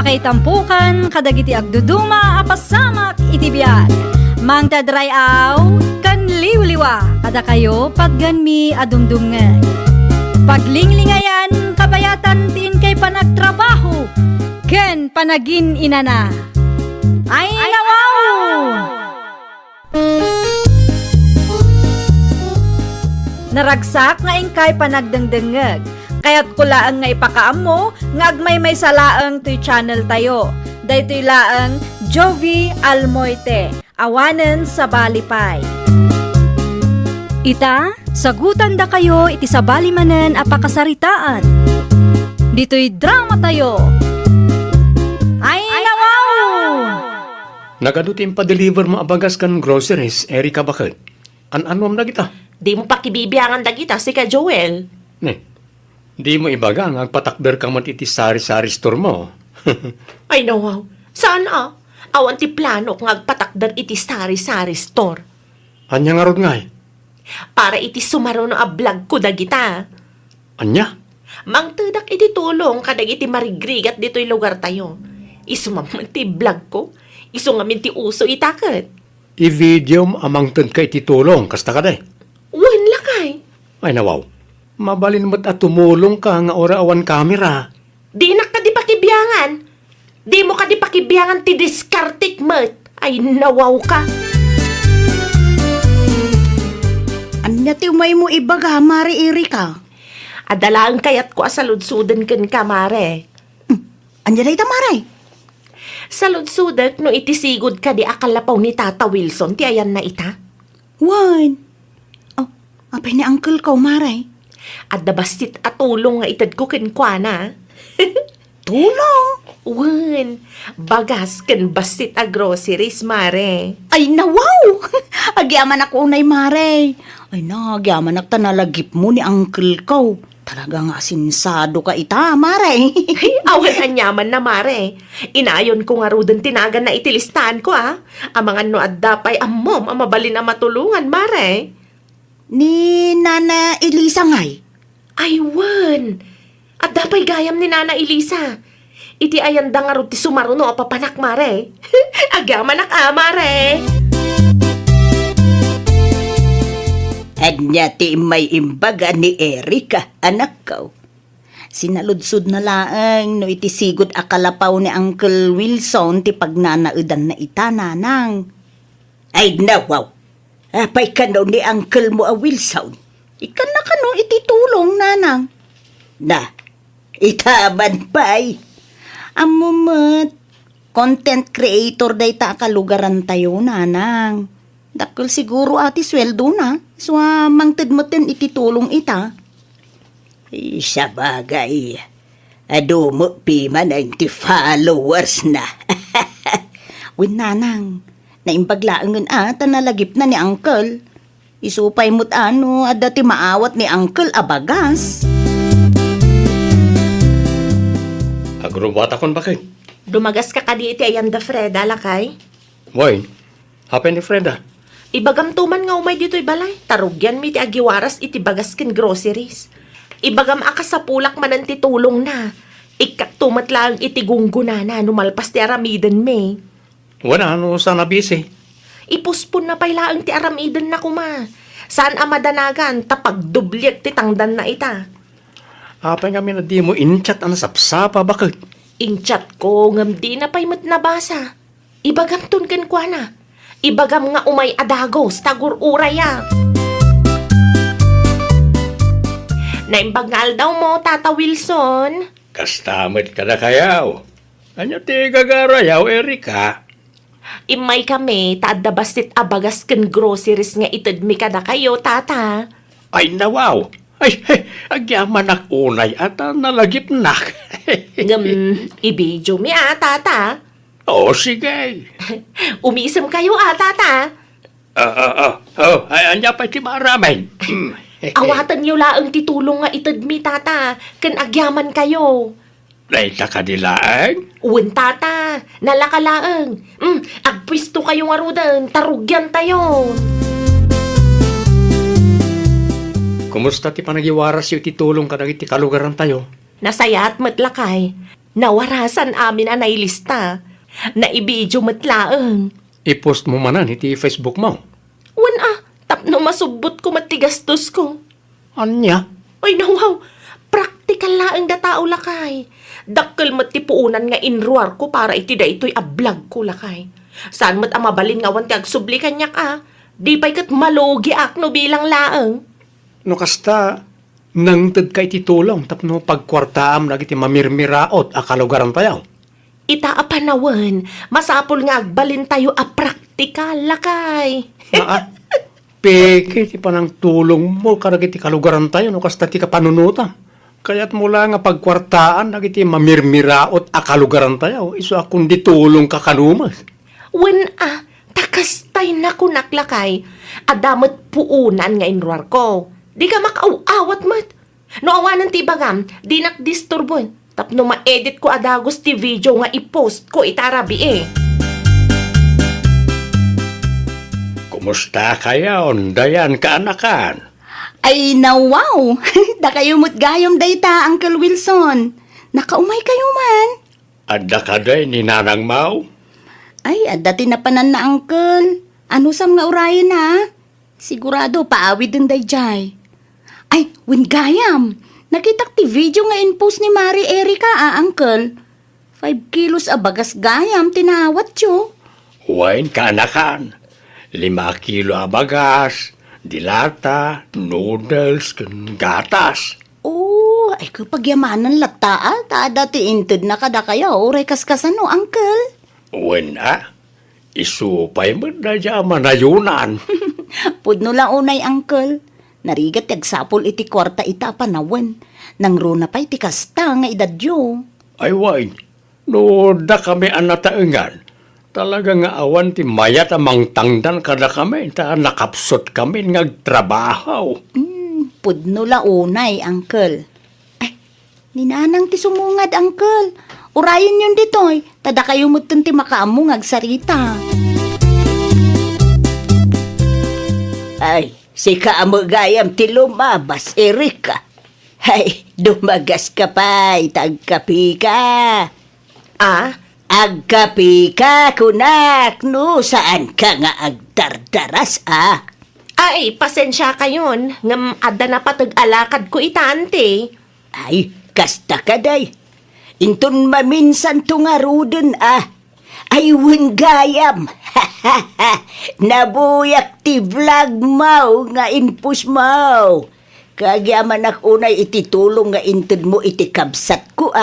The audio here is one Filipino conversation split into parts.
Pakaitampukan kadagiti agduduma apasamak iti biag. Mangtadrayaw kan liwliwa kada kayo pagganmi adumdumngeg. Paglinglingayan kabayatan tin kay panagtrabaho ken panagin inana. Ay nawaw! Naragsak nga ingkay panagdengdengeg. Kaya't kulaang nga ipakaam mo, nga agmay may salaang to'y channel tayo. Daytoy laang Jovi Almoite, awanen sa Balipay. Ita, sagutan da kayo iti sa balimanen apakasaritaan. Dito'y drama tayo. Ay nawaw! Nagadutin pa-deliver mo abagas kan groceries, Erika bakit? An-anom na kita? Di mo pakibibiyangan da kita si ka Joel. Ne, di mo ibaga nga agpatakder ka man iti sari-sari store mo. Ay nawaw, saan awan ti plano kung agpatakdar iti sari-sari store. Anya nga rod nga eh. Para iti sumaro no a vlog ko da kita. Anya? Mangtudak iti tulong kadag iti marigrigat dito'y lugar tayo. Isumaman ti vlog ko, isungamin ti uso itakot. I-video mo amang tun ka iti tulong, kasta ka day. Wan lakay. Ay nawaw, mabalin mo't at tumulong ka nga ora awan kamera. Di na ka di pakibiyangan. Di mo ka di pakibiyangan ti diskartik mat. Ay nawaw ka. Anya ti umay mo ibaga, Mari Erika? Adalaan kayat ko asaludsudan ken ka, mare. Anya na ita, Mari? Saludsudak no itisigod ka di akalapaw ni Tata Wilson, ti ayan na ita. Wan. Oh, apay ni uncle ko, Mari? At dabastit at tulong nga itad ko kenkwana. Tulong? Wan, bagas ken bastit a groceries, mare. Ay, nawaw! Agyaman ako unay, Mari. Ay na, agyaman ak tanalagip mo ni uncle ko. Talaga nga sinsado ka ita, Mari. Ay, awan anyaman na, mare. Inayon ko nga rudan tinagan na itilistaan ko, Ang mga no at dapay amom ang mabalin na matulungan, mare. Ni Nana Elisa ngay. Ay, wan. At dapay gayam ni Nana Elisa. Iti ayanda nga ro ti sumaruno a papanak, mare. Agamanak, mare. Anya ti may imbaga ni Erika, anak ko. Sinaludsod na laang no itisigod akalapaw ni Uncle Wilson ti pagnanaudan na ita, nanang. Ay nawaw, apay ka no ni Uncle mo a Wilson. Ikan na ka no ititulong, nanang. Na, itaban pa'y. Amumat, content creator day ta kalugaran tayo, nanang. Dakil siguro ati sweldo na. So, mangtid mo tin ititulong ita. Isa bagay. Ado mo piman ang ti followers na. Win nanang, naimbaglaangan nalagip na ni uncle. Isupay mo't adda ti maawat ni uncle abagas. Agrobata kon bakit? Dumagas ka kadi iti ayanda Freda, lakay. Boy, happen ni Freda. Ibagam tuman nga umay dito'y balay. Tarugyan mi ti agiwaras iti bagas ken groceries. Ibagam akas sa pulak manan ti tulong na. Ikaktumat lang iti gungguna na numalpas ti aramiden me. Wala, sana busy. Ipuspon na pailaang ti aramiden na kuma. Saan amadanagan tapag dubliak ti tangdan na ita. Apay kami na di mo inchat ang sapsapa bakit? Inchat ko ngam di na pay mat nabasa. Ibagam tun ken kwa na. Ibagam nga umay adagos, tagur uraya. Naimbagal daw mo, Tata Wilson. Kastamit ka na kayaw. Anya ti gagarayaw, Erika? Imay kami, taadabastit abagas ken groceries nga itadmi ka na kayo, Tata. Ay nawaw. Ay, agyaman ak unay at nalagip nak. Ngam, ibidyo mi Tata. Oo, sige. Umisam kayo, Tata. Ay, anya pa ti maramay. Awatan niyo laang titulong nga itadmi, Tata. Ken agyaman kayo. Nay takadilaan? Uwan, Tata. Nalakalaang. Agpwisto kayo nga rudan. Tarugyan tayo. Kumusta ti panagiwaras yung titulong kadag iti kalugaran tayo? Nasaya at matlakay. Nawarasan amin anay lista. Naibidyo matlaang. I-post mo manan iti Facebook mo. Wan tapno masubot ko matigastos ko. Anya? Ay nawaw, praktikal laang datao lakay. Dakkel matipuunan nga inruar ko para iti da ito'y ablag ko lakay. Saan mat amabalin nga wan ti agsubli kanyak Di pa'y kat malugi no bilang laang. No kasta, nang tad kay titulong tapno pagkwartaam na iti mamirmiraot akalugaran tayo. Ita panawan, masapol nga agbalin tayo praktikal lakay. Naa, peke ti panang tulong mo karag iti kalugaran tayo no kasta ti kapanunuta. Kaya't mula nga pagkwartaan nagiti mamirmiraot akalugaran tayo iso akong ditulong kakanumas. Wen takastay na kunaklakay. Adamat puunan nga inruar ko. Di ka makauawat mat. No awanan ti bagam, di nakdisturboy. Tapno ma-edit ko adagos ti video nga i-post ko itarabi Kumusta kayon, dayan kaanakan? Ay, nawaw! Da kayo gayom dayta, Uncle Wilson. Nakaumay kayo man. Adda ka day ni Nanang Mau? Ay, dati na panan na, Uncle. Ano sam nga urayan ha? Sigurado, paawid din day jay. Ay, wingayam. Nakitak ti video nga in-post ni Mari Erika, Uncle. 5 kilos abagas gayam, tinawat yo. Wain kaanakan. 5 kilo abagas, dilata, noodles, kan gatas. Oh, ay kapag yamanan lata, ta dati inted na kada kayo, rekas kasano, Uncle. Wen isupay mo na dyan manayunan. Pudno lang unay, Uncle. Narigat yagsapol iti kwarta ita panawen. Nang runa pa iti kasta nga idadyo. Ay wain, no da kami anataengan. Talaga nga awan ti mayat amang tangdan kada kami. Ta nakapsot kami ngagtrabaho. Pudno la unay, Uncle. Ay, ninanang ti sumungad, Uncle. Urayan yun ditoy. Tada kayo mutin ti makaamong agsarita. Ay, si kaamo gayam ti lumabas, Erika. Ay, dumagas ka pa'y tagkapi ka. Agkapi ka, kunak, no, saan ka nga agdardaras, Ay, pasensya kayon. Ngam adda na patag-alakad ko itante. Ay, kasta ka day. Intun maminsan tungaruden, Ay, gayam. Nabuyak ti vlog mau nga inpus mau. Kagyaman unay ititulong nga intud mo iti kabsat ko,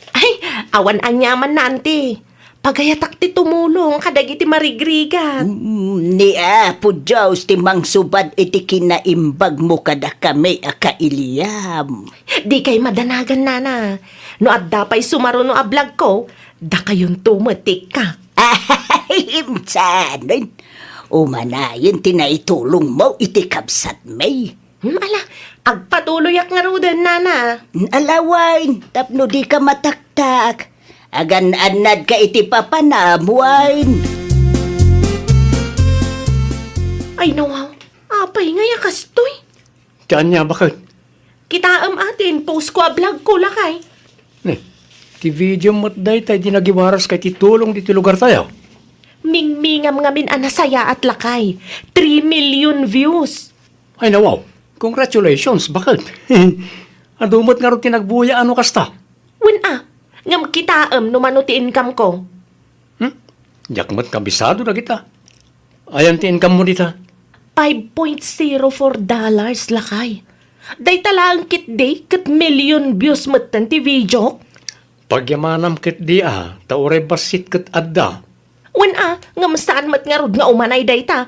Ay, awan anyaman nanti. Pagayatak ti tumulong kadag iti marigrigat. Ni Apo Diyos ti mangsubad iti kinaimbag mo kada kami akailiyam. Di kay madanagan nana. No adda pa'y sumaro no ablag ko, da kayon tumatik ka. Ay, imsanin. Umanayin tinaitulong mo iti kabsat may. Ala, agpatuloy ak nga rudan, nana. Alawain, tapno di ka mataktak. Agan-anad ka iti papanamuain. Ay, nawaw. Apay nga yakastoy. Tiyan niya bakit? Kitaam atin, post ko vlog ko lakay. Ti video mo't day tayo dinagiwaras kay titulong diti lugar tayo. Mingmingam ngamin anasaya at lakay. 3 million views. Ay nawaw, congratulations, bakit? Adumot nga rin tinagbuya ano kasta? Win ngam kitaam numano ti income ko. Yakmat kabisado na kita. Ayan ti income mo dita. $5.04 lakay. Day talang kit day, kat million views matan ti video. Pagyamanam kit di taore basit kat adda. Wan ngam saan mat nga rod nga umanay dayta.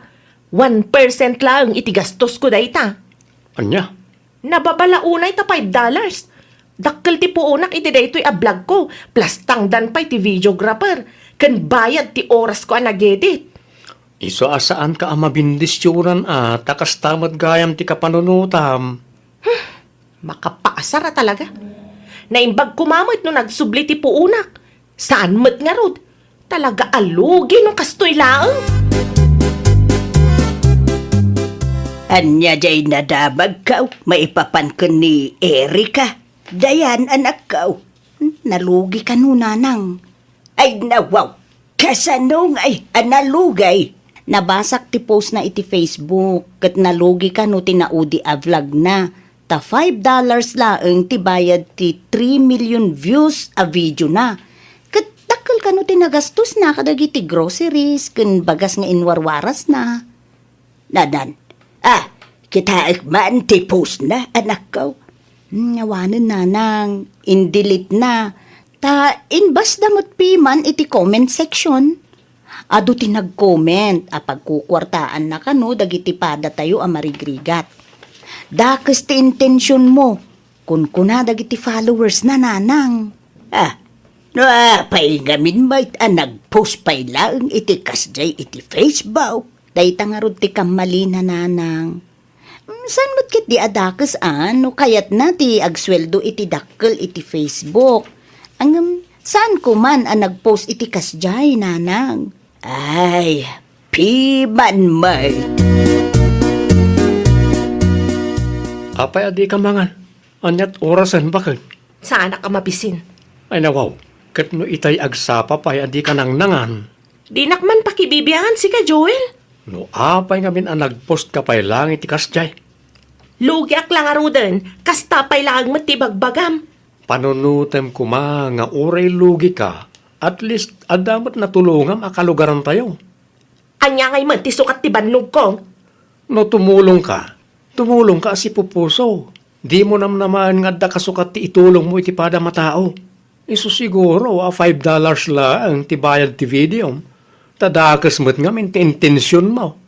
1% lang itigastos ko dayta. Anya? Nababalaunay ta $5. Dakkel ti puunak iti daytoy ablag ko. Plus tangdan pa iti videographer. Kan bayad ti oras ko nag-edit. Iso asaan ka mabindisyonan takas tamat gayam ti kapanunutam. Makapasara talaga. Naimbag kumamit no nagsubli ti puunak. Saan mat nga rod? Talaga alugi no kastoy laang. Anya jay nadamag ka, maipapan ka ni Erika. Dayan, anak ka. nalugi ka no, nanang. Ay, nawaw. Kasanong ay analugay. Nabasak ti post na iti Facebook. Kat nalugi ka no, tinaudi a vlog na. Ta $5 laeng ti bayad ti 3 million views a video na. Kat dakkel ka no, tinagastos na kadagiti groceries. Kun bagas nga inwarwaras na. Nadan. Kita ikman ti post na, anak ko. Ngawanan nanang, in-delete na. Ta, inbas damot piman iti comment section. Ado ti nag-comment, pagkukwartaan na kano, dagiti pada tayo marigrigat. Dakas ti intensyon mo, kun kuna dagiti followers na nanang. Paingamin ba'y nag-post pa'y lang iti kasjay iti Facebook. Dayta nga rod ti kamali na nanang. San mo't kit di adakas no kayat na ti agsweldo iti dakkel iti Facebook. Saan ko man nagpost iti kasjay nanang? Ay, piman may. Apay adi ka mangan. Anyat orasan bakit? Sana ka mabisin. Ay nawaw, kat no itay agsapa pa'y adi ka nang nangan. Di nakman pakibibiyahan si ka, Joel. No apay ngamin nagpost ka pa'y lang iti kasjay. Lugi ak lang aruden, kasta pa'y lang matibagbagam. Panunutem ko nga uray lugi ka. At least, adamat natulungam akalugaran tayo. Anya ngay man ti sukat ti bannog ko. No tumulong ka si pupuso. Di mo naman nga da kasukat ti itulong mo iti pada matao. Iso siguro, $5 lang ti bayad ti video. Tadakas mo't nga min ti intensyon mo.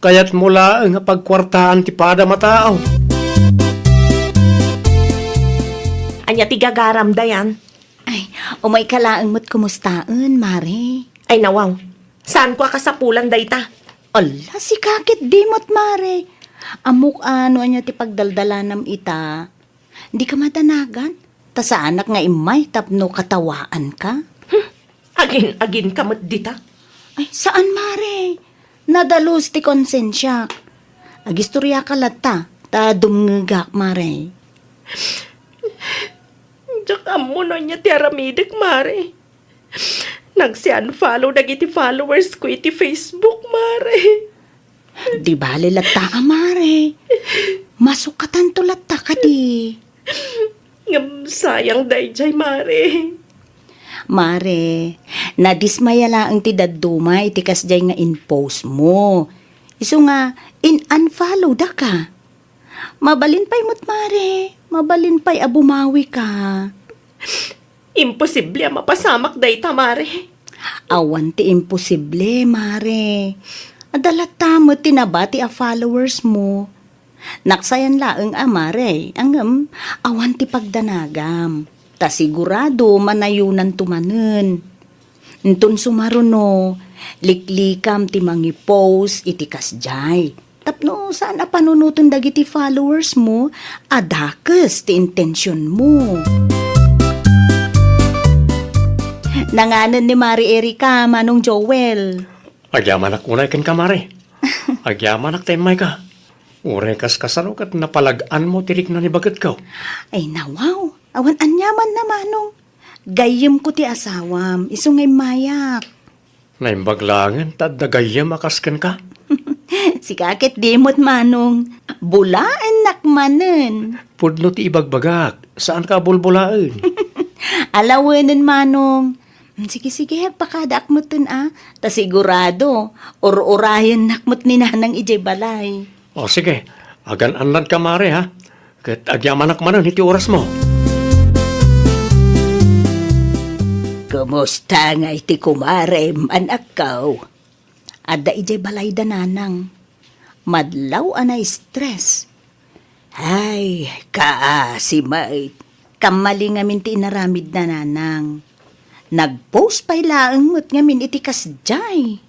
Kaya't mula nga pagkwartaan ti pada matao. Anya ti gagaram dayan. Ay, umay kalaang mo't kumustaan, Mare. Ay nawaw, saan ko akasapulan dayta? Ala, si kakit di mo't, Mare. Amok anya ti pagdaldalanam ita. Di ka madanagan? Ta sa anak nga imay tapno katawaan ka? Agin kamot dita. Ay, saan, Mare? Nadalus ti konsensya. Agistorya ka lata, ta dumngagak, Mare. Tsaka mo na niya ti aramidik, Mare. Nagsi-unfollow dagiti followers ko iti Facebook, Mare. Di bali lata, Mare. Masukatan to lata ka di. Ngam sayang dayjay, Mare. Mare, nadismaya lang ti dadduma iti kasjay nga in-post mo. Iso nga, in-unfollow da ka. Mabalin pa'y mo't, Mare. Mabalin pa'y abumawi ka. Imposible mapasamak dayta, Mare. Awan ti imposible, Mare. Adalata mo tinabati a followers mo. Naksayan laeng Mare. Awan ti pagdanagam. Ta sigurado manayunan tumanen. Entun sumaruno, liklikam ti mangi-post iti kasjay. Tapno saan panunuton dagiti followers mo, adakes ti intensyon mo. Nanganan ni Mari Erika, Manong Joel. Agyaman ak unay ken ka, Mare. Agyaman ak temay ka. Uray kas kasano kat napalagaan mo tirik na ni bagat ka. Ay nawaw, awan anyaman na Manong. Gayem ko ti asawam, isungay mayak. Naimbaglangan, tadagayam akaskan ka. Si kakit dimot Manong, bulaan nakmanen. Pudno ti ibagbagak, saan ka bulbulaan? Alawanan Manong. Sige, pakadak mo tun Ta sigurado, or-orayan nakmot ni nanang ijay balay. O sige, agan-anad ka, Mare, ha? Kat agyaman ak manan, iti oras mo. Kumusta nga iti kumare, anak kaw? Ada ijay balay da nanang. Madlaw anay stress. Ay, si mait. Kamali nga min ti inaramid na nanang. Nag-post pa'y laang mo't ngamin iti kasjay.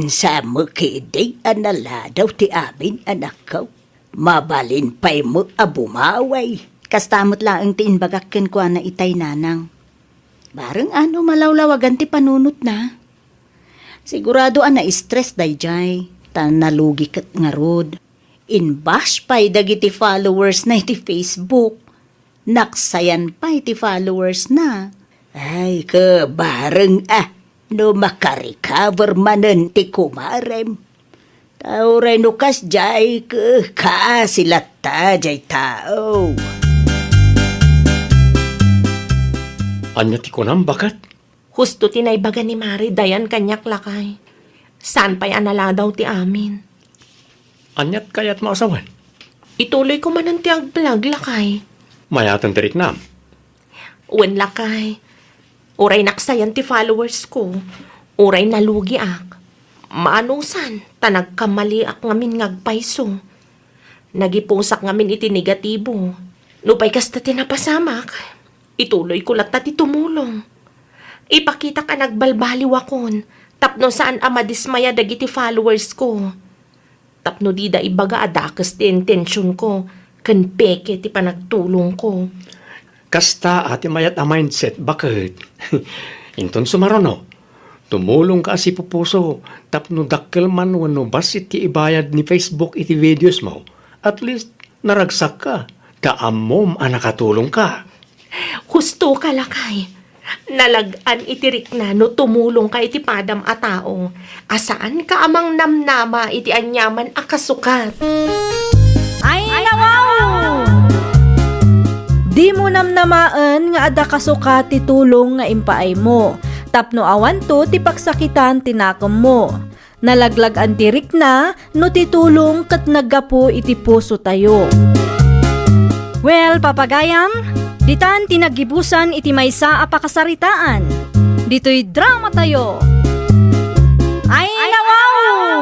Sa makiday anala daw ti amin anak ko. Mabalin pa'y mo abumaway. Kastamot laang ti inbagakken ko na itay nanang. Barang malawlawagan ti panunot na. Sigurado stress dayjay. Ta nalugi kat nga rod. Inbash pa'y dagiti followers na iti Facebook. Naksayan pa iti followers na. Ay, kabareng no makarecover manen ti kumarem. Tao rin nukas jay kasilata jay tao. Anya ti kunam bakat? Husto tinaybaga ni Mari dayan kanyak lakay. Saan pa'y anala daw ti amin? Anyat kayat maasawan? Ituloy ko man ang ti agplag lakay. Mayatan tirik nam. Wen lakay. Uray naksayan ti followers ko. Uray nalugi ak. Maanusan, tanagkamali ak ngamin ngagpayso. Nagipusak ngamin iti negatibo. Nupay kasta tinapasamak. Ituloy ko lat ti tumulong. Ipakita ka nagbalbaliw akon. Tapno saan amadismaya dagiti followers ko. Tapno di da ibaga adakas ti intensyon ko. Kan peke ti panagtulong ko. Kasta ati mayat a mindset, bakit? Inton sumarono. Tumulong ka si pupuso, tapno dakkel man wano basit ti ibayad ni Facebook iti videos mo. At least, naragsak ka. Kaamom nakatulong ka. Husto ka lakay. Nalagan itirik na no tumulong ka iti padam a tao. Asaan ka amang namnama iti anyaman a kasukat. Ay, nawaw! Di mo namnamaan nga ada kasukat ti tulong nga impaay mo. Tapno awan to ti pagsakitan tinakam mo. Nalaglag ang tirik na no titulong kat naggapo iti puso tayo. Well, papagayam, ditan tinagibusan iti maysa a pakasaritaan. Dito'y drama tayo. Ay, nawaw!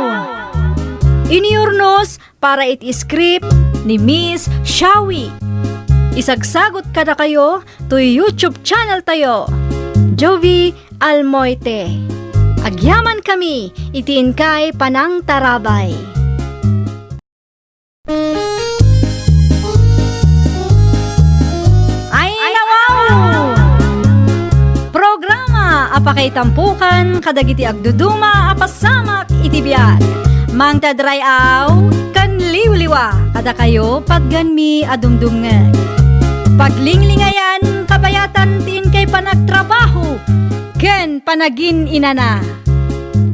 Iniurnos para iti script ni Miss Shawi. Isagsagot kada kayo to YouTube channel tayo. Jovi Almoite. Agyaman kami, itiin kay Panang Tarabay. Ay, nawaw! Programa apakay tampukan kadagiti agduduma apasamak iti biag. Mang tadrayaw kan liwliwa kada kayo patganmi adumdumngeg. Paglinglingayan kabayatan tin kay panagtrabaho ken panagin inana.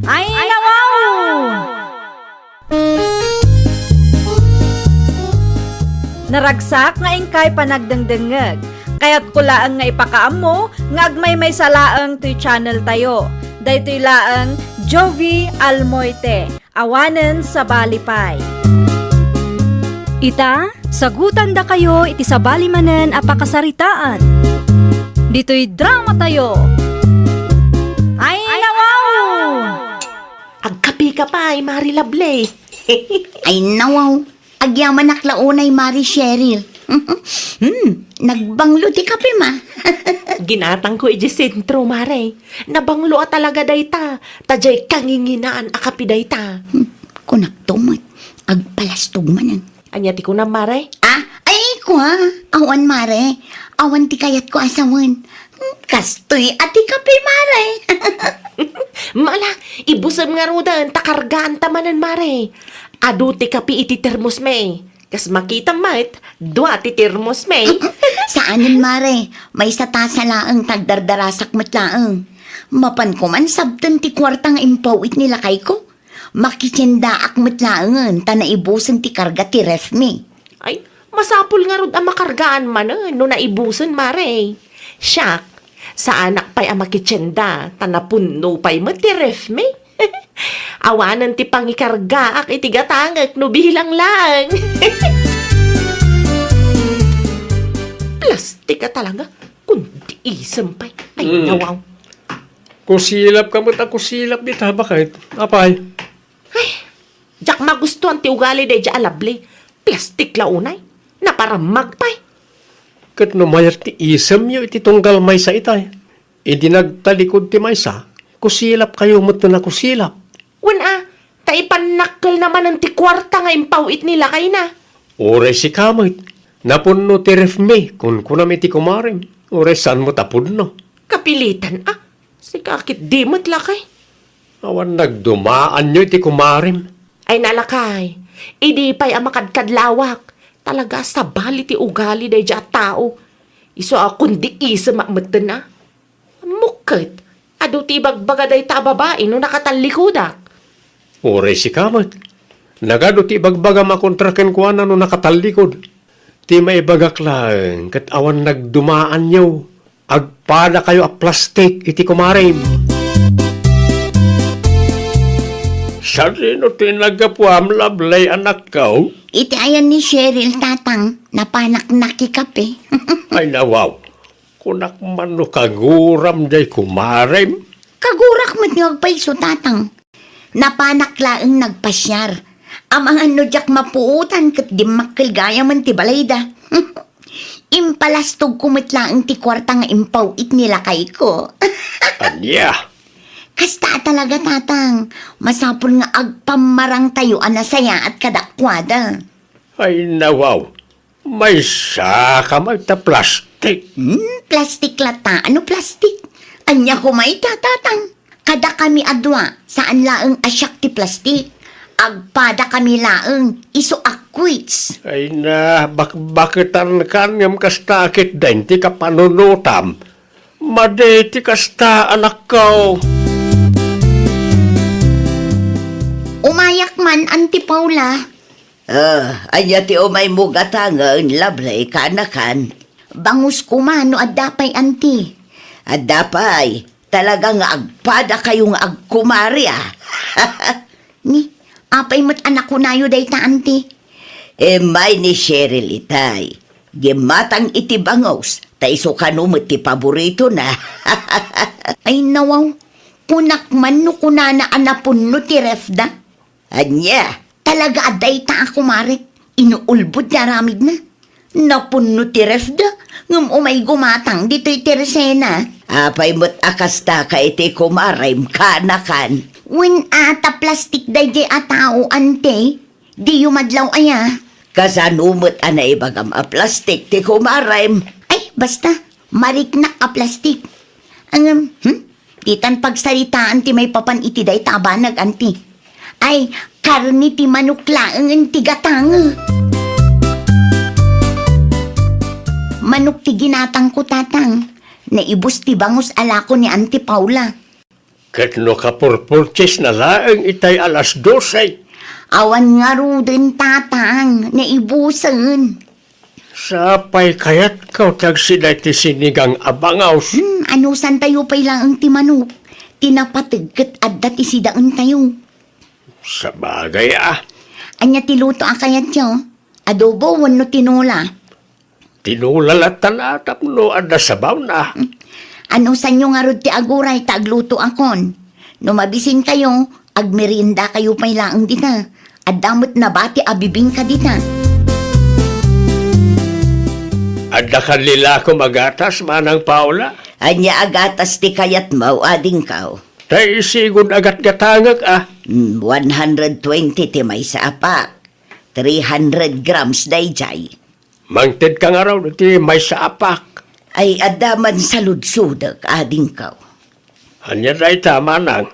Ay, nawaw! Naragsak nga ingkay panagdengdengeg. Kaya't kulaang nga ipakaam mo nga agmay may salaang to'y channel tayo. Daytoy laang Jovi Almoite. Awanen sa Balipay. Ita, sagutan da kayo iti sabali manen a pakasaritaan. Dito'y drama tayo. Ay, nawaw! Agkapi ka pa ay Mari Lable. Ay nawaw, agyaman aklaunay Mari Cheryl. Nagbanglo ti kape ma. Ginatang ko iji sentro, Mare. Nabanglo a talaga dayta. Tajay kanginginaan a kapi dayta. Kunak tumat, agpalastog manan. Anyati ko na, Mare. Ay ko awan Mare, awan ti kayat ko asawan. Kastoy ati kape Mare. Mala, ibusam nga rudan, takargaan tamanan, Mare. Adu ti kapi iti termos me. Kas makita mat, dua ti termos me. Saanin Mare, may sa tasa laang tagdardarasak matlaang. Mapan ko man sabtan ti kwartang impawit nila kay ko. Makitsenda ak matlaangan, tanaibusan ti karga ti ref me. Ay, masapul nga rod ang makargaan man no naibusan, Mare. Siyak, sa anak pa'y ang makitsenda, tanapuno pa'y matiref me. Awanan ti pangikarga ak itigatangak no bilang lang. Plastik ka talaga, kundi isang pa'y. Ay, nawaw. Kusilap ka mo't ako silap di ta, bakit? Apay? Jak magustuhan ti ugali day ja alabli. Plastik launay. Naparamag pa'y. Kat no mayat ti isam yo iti tunggal may sa itay. Idi nagtalikod ti may sa, kusilap kayo mo't na kusilap. Taipanakkel naman ang ti kwarta nga impawit nila kay na. Oray si kamit. Napunno ti ref me, kun kunam iti kumarim. Oray saan mo tapunno. Kapilitan si kakit di mo't lakay. Awan nagdumaan nyo iti kumarim. Ay nalakay, idi pa'y ang makadkadlawak. Talaga sa bali ti ugali day ja tao. Iso akong di isa maamatan na. Mukit. Ado ti bagbagaday ta babae no nakatalikodak. Oray si kamat. Nagado ti bagbaga makontraken ko na no nakatalikod. Ti maibagak lang kat awan nagdumaan nyo. Agpada kayo a plastic iti kumarim. Sa rino ti nagapuam lablay anak ko? Iti ayan ni Cheryl, tatang, napanak-naki kape. Ay nawaw. Kunak man no kaguram day kumarim. Kagurak mo niyog paiso, tatang. Napanak laeng nagpasyar. Amang ano jak mapuutan kat di makilgaya man ti balayda. Impalastog kumit laeng ti kwarta nga impawit nila kay ko. Anya. Kasta talaga, tatang. Masapol nga agpamarang tayo anasaya at kadakwada. Ay nawaw. May saka may ta plastic. Plastic lata. Ano plastic? Anya kumay tatang. Kada kami adwa, saan laeng asyak ti plastic. Agpada kami laeng, iso akwits. Ay na, bakitan kanyam kastakit din, ti kapanunutam. Made ti kasta anak ko. Umayak man, Auntie Paula. Anya ti umay mo gatangan, lablay kanakan. Bangus kumano at dapay, Auntie. At dapay, talagang agpada kayong agkumari Ni, apay mo't anak ko nayo day ta, Auntie. May ni Cheryl itay. Gimatang iti bangos, ta iso kanumot ti paborito na. Ay nawaw, punak man no kunana anapun no ti refda. Anya, Talaga aday ta ako marit. Inuulbod na ramid na. Napunno ti refda. Ngam umay gumatang dito'y tiresena. apay mo't akasta ka iti kumarim kanakan. When ata plastic day di atao ante. Di yumadlaw aya. Kasanumot ana ibagam a plastic ti kumarim. Ay, basta. Mariknak a plastic. Ang, Ditan pagsalitaan ti may papan iti day tabanag anti. Ay, karni ti manukla ang ti gatang. Manok ti ginatang ko tatang. Naibus ti bangus alako ni Auntie Paula. Kat no kapurpurches na laeng itay alas 12. Awan nga ro din tatang. Naibusan. Sapay kayat kaw tagsiday ti sinigang abangaws. Anusan tayo pa'y lang ang ti manok. Tinapatagkat at dati sidaan tayo. Sa bagay Anya ti luto akayat yo. Adobo wano tinola. Tinulalatan atap no ada sabaw na. Ano sa inyo nga rod ti aguray ta agluto akon. No mabisin kayo, agmerinda kayo pa'y lang dita. At damot na bati abibing ka dita. Ada kanila ko magatas manang Paula. Anya agatas ti kayat mau ading kaw. Tay isigod agat gatangag 120 ti may sa apak. 300 grams dayjay. Mangted ka nga raw ti may sa apak. Ay adaman sa ludsudak ading kaw. Anya day tama nang.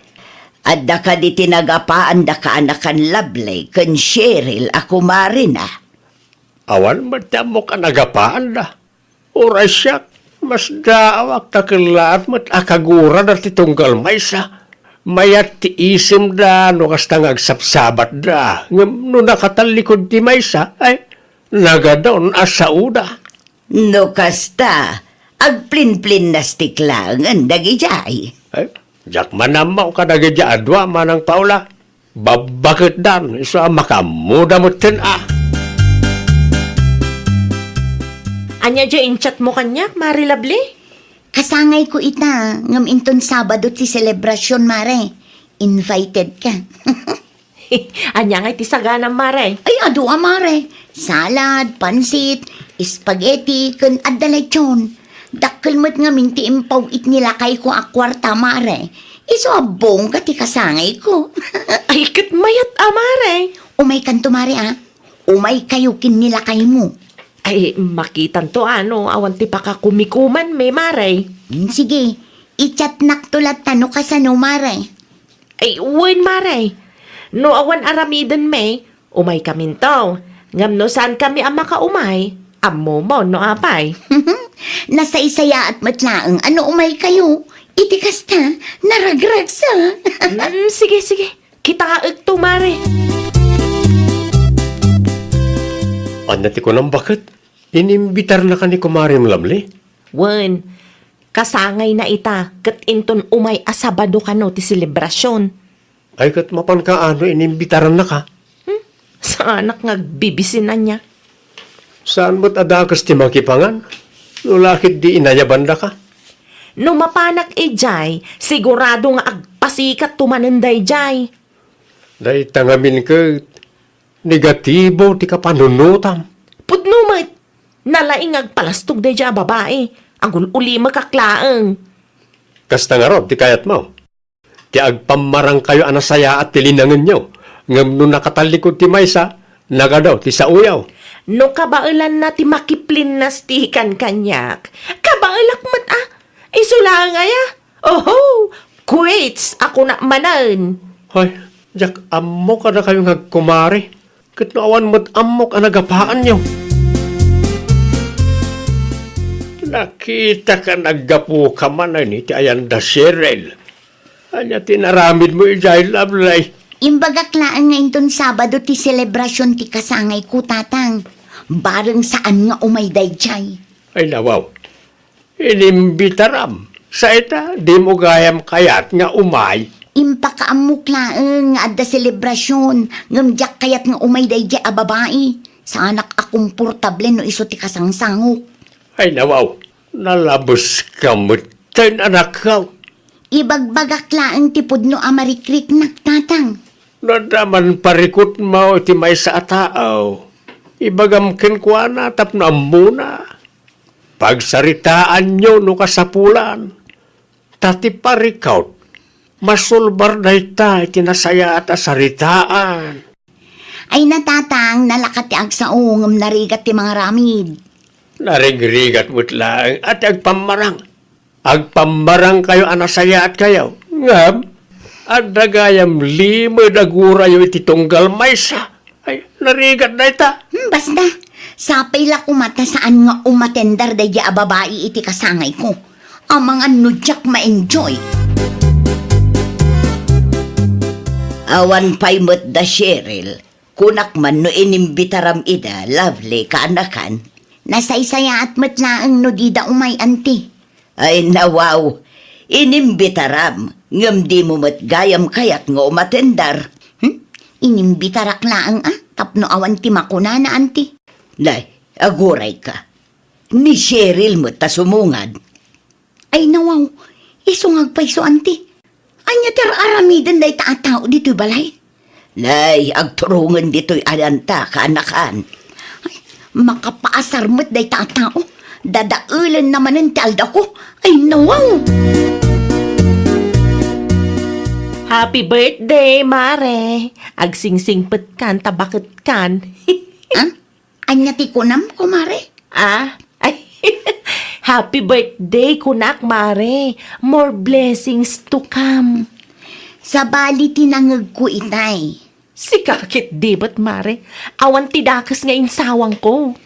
Adda ka di tinagapaan da ka anakan lablay kan Cheryl ako marina. Awan matamo ka nagapaan da. Oray siya. Mas daawak takilaat mat akagura na titunggal maysa. Mayat ti isim da no kasta agsapsabat da. Ngam no nakatalikod ti maysa ay nagadon asauda. No kasta, agplin-plin na stiklangan dagijay. Ay, jak manamaw ka nagidya adwa manang Paula. Babakit dan isa makamuda mo tin Anya dya inchat mo kanyak, Mari Lovely? Kasangay ko ita, ngam inton Sabado ti selebrasyon mare. Invited ka. Anya nga iti sagana, Mare. Ay, ado mare. Salad, pansit, spaghetti, kun adalachon. Dakkel mo't nga minti impaw it nila kay ko akwarta mare. Iso abong ka ti kasangay ko. Ay, kat mayat, Mare. Umay kanto mare Umay kayo kin nila kay mo. Ay, makitan to awan ti pakakumikuman, may Mare. Sige, ichat naktulat tano kasano mare. Ay, uwin, Mare. No awan aramidan may, umay kamin to. Ngam no saan kami ang makaumay, amo mo no apay. Nasaysaya at matlaang ano umay kayo. Iti kasta, naragrag sa. Sige. Kita to, Mare. Anati ko nang bakit? Inimbitar na ka ni Kumarim Lamli? Wen, kasangay na ita, kat inton umay asabado ka no ti selebrasyon. Ay kat mapan ka ano, inimbitaran na ka. Sa anak ngagbibisin na niya. Saan mo't adakas ti makipangan? Lulakit di inayabanda ka? No mapanak jay, sigurado nga agpasikat tumananday jay. Dahil tangamin ka, negatibo ti kapanunutam. Pudnumat, nalaing agpalastog day jay babae. Ang uli makaklaang. Kasta nga rob, ti kayat mo. Ti agpamarang kayo anasaya at tilinangan nyo. Ngam no nakatalikod ti maysa, naga daw ti sauyaw. No kabailan na ti makiplin nastikan kanyak. Kabailak mat Isula nga ya. Oho, quits ako na manan. Hoy, jak amok na kayo ngagkumari. Kat naawan mo't amok ang nagapaan nyo. Nakita ka naggapu ka man ni ti Ayanda Cheryl. Anya tinaramid mo ijay Lablay. Imbagaklaan nga inton Sabado ti selebrasyon ti kasangay ko tatang. Bareng saan nga umay dayjay. Ay nawaw. Inimbitaram. Sa ita, di mo gayam kayat nga umay. Impakaamuklaan nga adda selebrasyon. Ngamjak kayat nga umay dayjay a babae. Sa anak akong portable no iso ti kasangsangok. Ay nawaw. Nalabos ka mo. Tayo anak ka. Ibagbagaklaan ti pudno a marikrik naktatang. Nadaman parikot mo ti may sa atao. Ibagam kenkwana tapno muna. Pagsaritaan nyo no kasapulan. Tati parikaut. Masulbar na ita itinasaya at asaritaan. Ay natatang nalakat ti agsaong narigat ti mga ramid. Narigrigat mo't lang at agpamarang. Agpamarang kayo anasaya at kayo. Ngam, at dagayam lima dagura yung ititunggal maysa. Ay, narigat na ita. Basta, sapay la kumata saan nga umatendar daya a babae iti kasangay ko. Ang mga nudyak ma-enjoy. Awan pa'y mo't da Cheryl. Kunak man no inimbitaram ida, lovely kaanakan. Nasaysaya at matlaang no dida umay anti. Ay nawaw, inimbitaram. Ngam di mo mo't gayam kayat nga umatendar. Inimbitarak laang tapno awan ti makuna na anti. Nay, aguray ka. Ni Cheryl mo't tasumungad. Ay nawaw, isungag pa iso anti. Anya ter aramidan day taatao dito'y balay. Nay, agturungan dito'y alanta kaanakan. Makapaasar mo't day taatao. Dadaulan naman ang talda ko. Ay nawaw. Happy birthday, Mare. Agsingsingpet kan, tabakit kan. Anya ti kunam, kumare? Ay, happy birthday, kunak, Mare. More blessings to come. Sa bali tinangag ko itay. Si kakit di ba't, Mare? Awan tidakas nga insawang ko.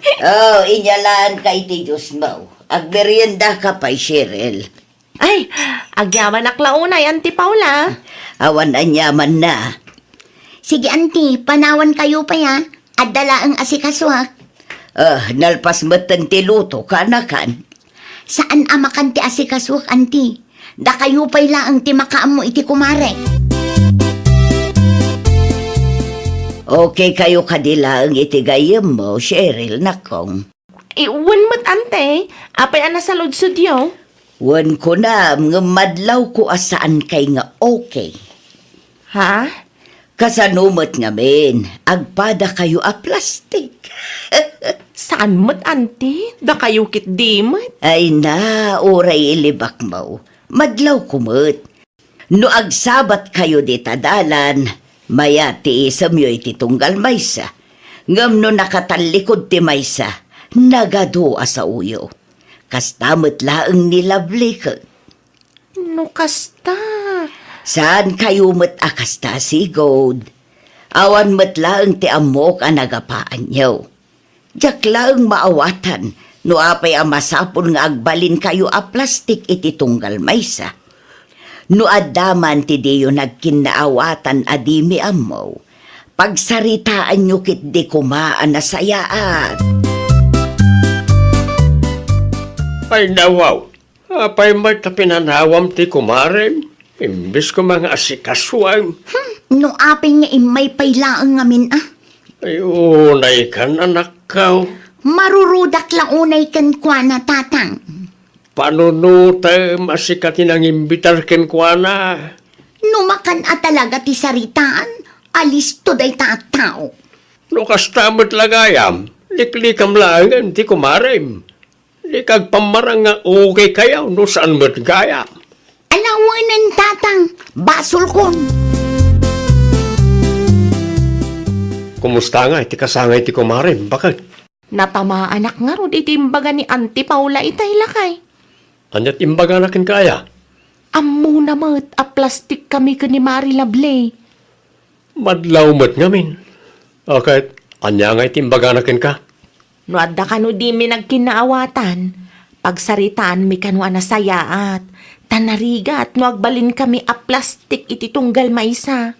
Oh, inyalaan ka iti Diyos mo. Agmerienda ka pa'y Cheryl. Ay, agyaman aklaunay, Auntie Paula. Awan anyaman na. Sige, auntie, panawan kayo pa ya. At dala ang asikaswak. Nalpas matang tiluto kaanakan. Saan amakan ti asikaswak, auntie? Da kayo pa'y laang ti makaam mo iti kumare. Okay kayo kadila ang itigayam mo, Cheryl, nakong. Iwan mo't, ante. Apay ana sa lodsod yo. Wan ko na, nga madlaw ko asaan kay nga okay. Ha? Kasanumot nga men, agpada kayo a plastic. Saan mo't, ante? Da kayo kit di mo't. Ay na, oray ilibak mo. Madlaw kumot. No agsabat kayo di tadalan, maya ti isamyo iti tunggal maysa. Ngam no nakatalikod ti maysa, nagadua sa uyo. Kastamot laang nilabli ka. No kasta. Saan kayo mat akasta si God? Awan mat laang ti amok ang nagapaan niyo. Diyak laang maawatan, No apay ang masapon nga agbalin kayo a plastik iti tunggal maysa. No addaman ti deyo nagkinaawatan adimi amaw. Pagsaritaan nyo kit di kumaan na sayaan. Ay nawaw, apay may tapinanawam ti kumarem. Imbis ko mga asikaswang. No apay nga imay pailaang ngamin Ay unay kan anak kao. Marurudak lang unay kan kwa na tatang. Panunuta masikatin ang imbitar ken kwa na. Numakan talaga ti saritaan, alis to day tao. No kastamot lagayam, liklikam lang ti kumarem. Likag pamarang nga okay kayaw no saan mo't gaya. Alawanan tatang, basol kon. Kumusta nga iti kasangay ti kumarem? Bakit? Natama anak nga ro iti imbaga ni Auntie Paula itay lakay. Anyat imbaga na ken kaya? Ammo namat a plastik kami ka ni Mari Lablay. Madlaw mo't ngamin. Okay, anya nga iti imbaga na ken ka? No adda ka no di mi nagkinaawatan. Pagsaritaan mi kanwa na sayaat. Tanarigat no agbalin kami a plastik iti tunggal maysa.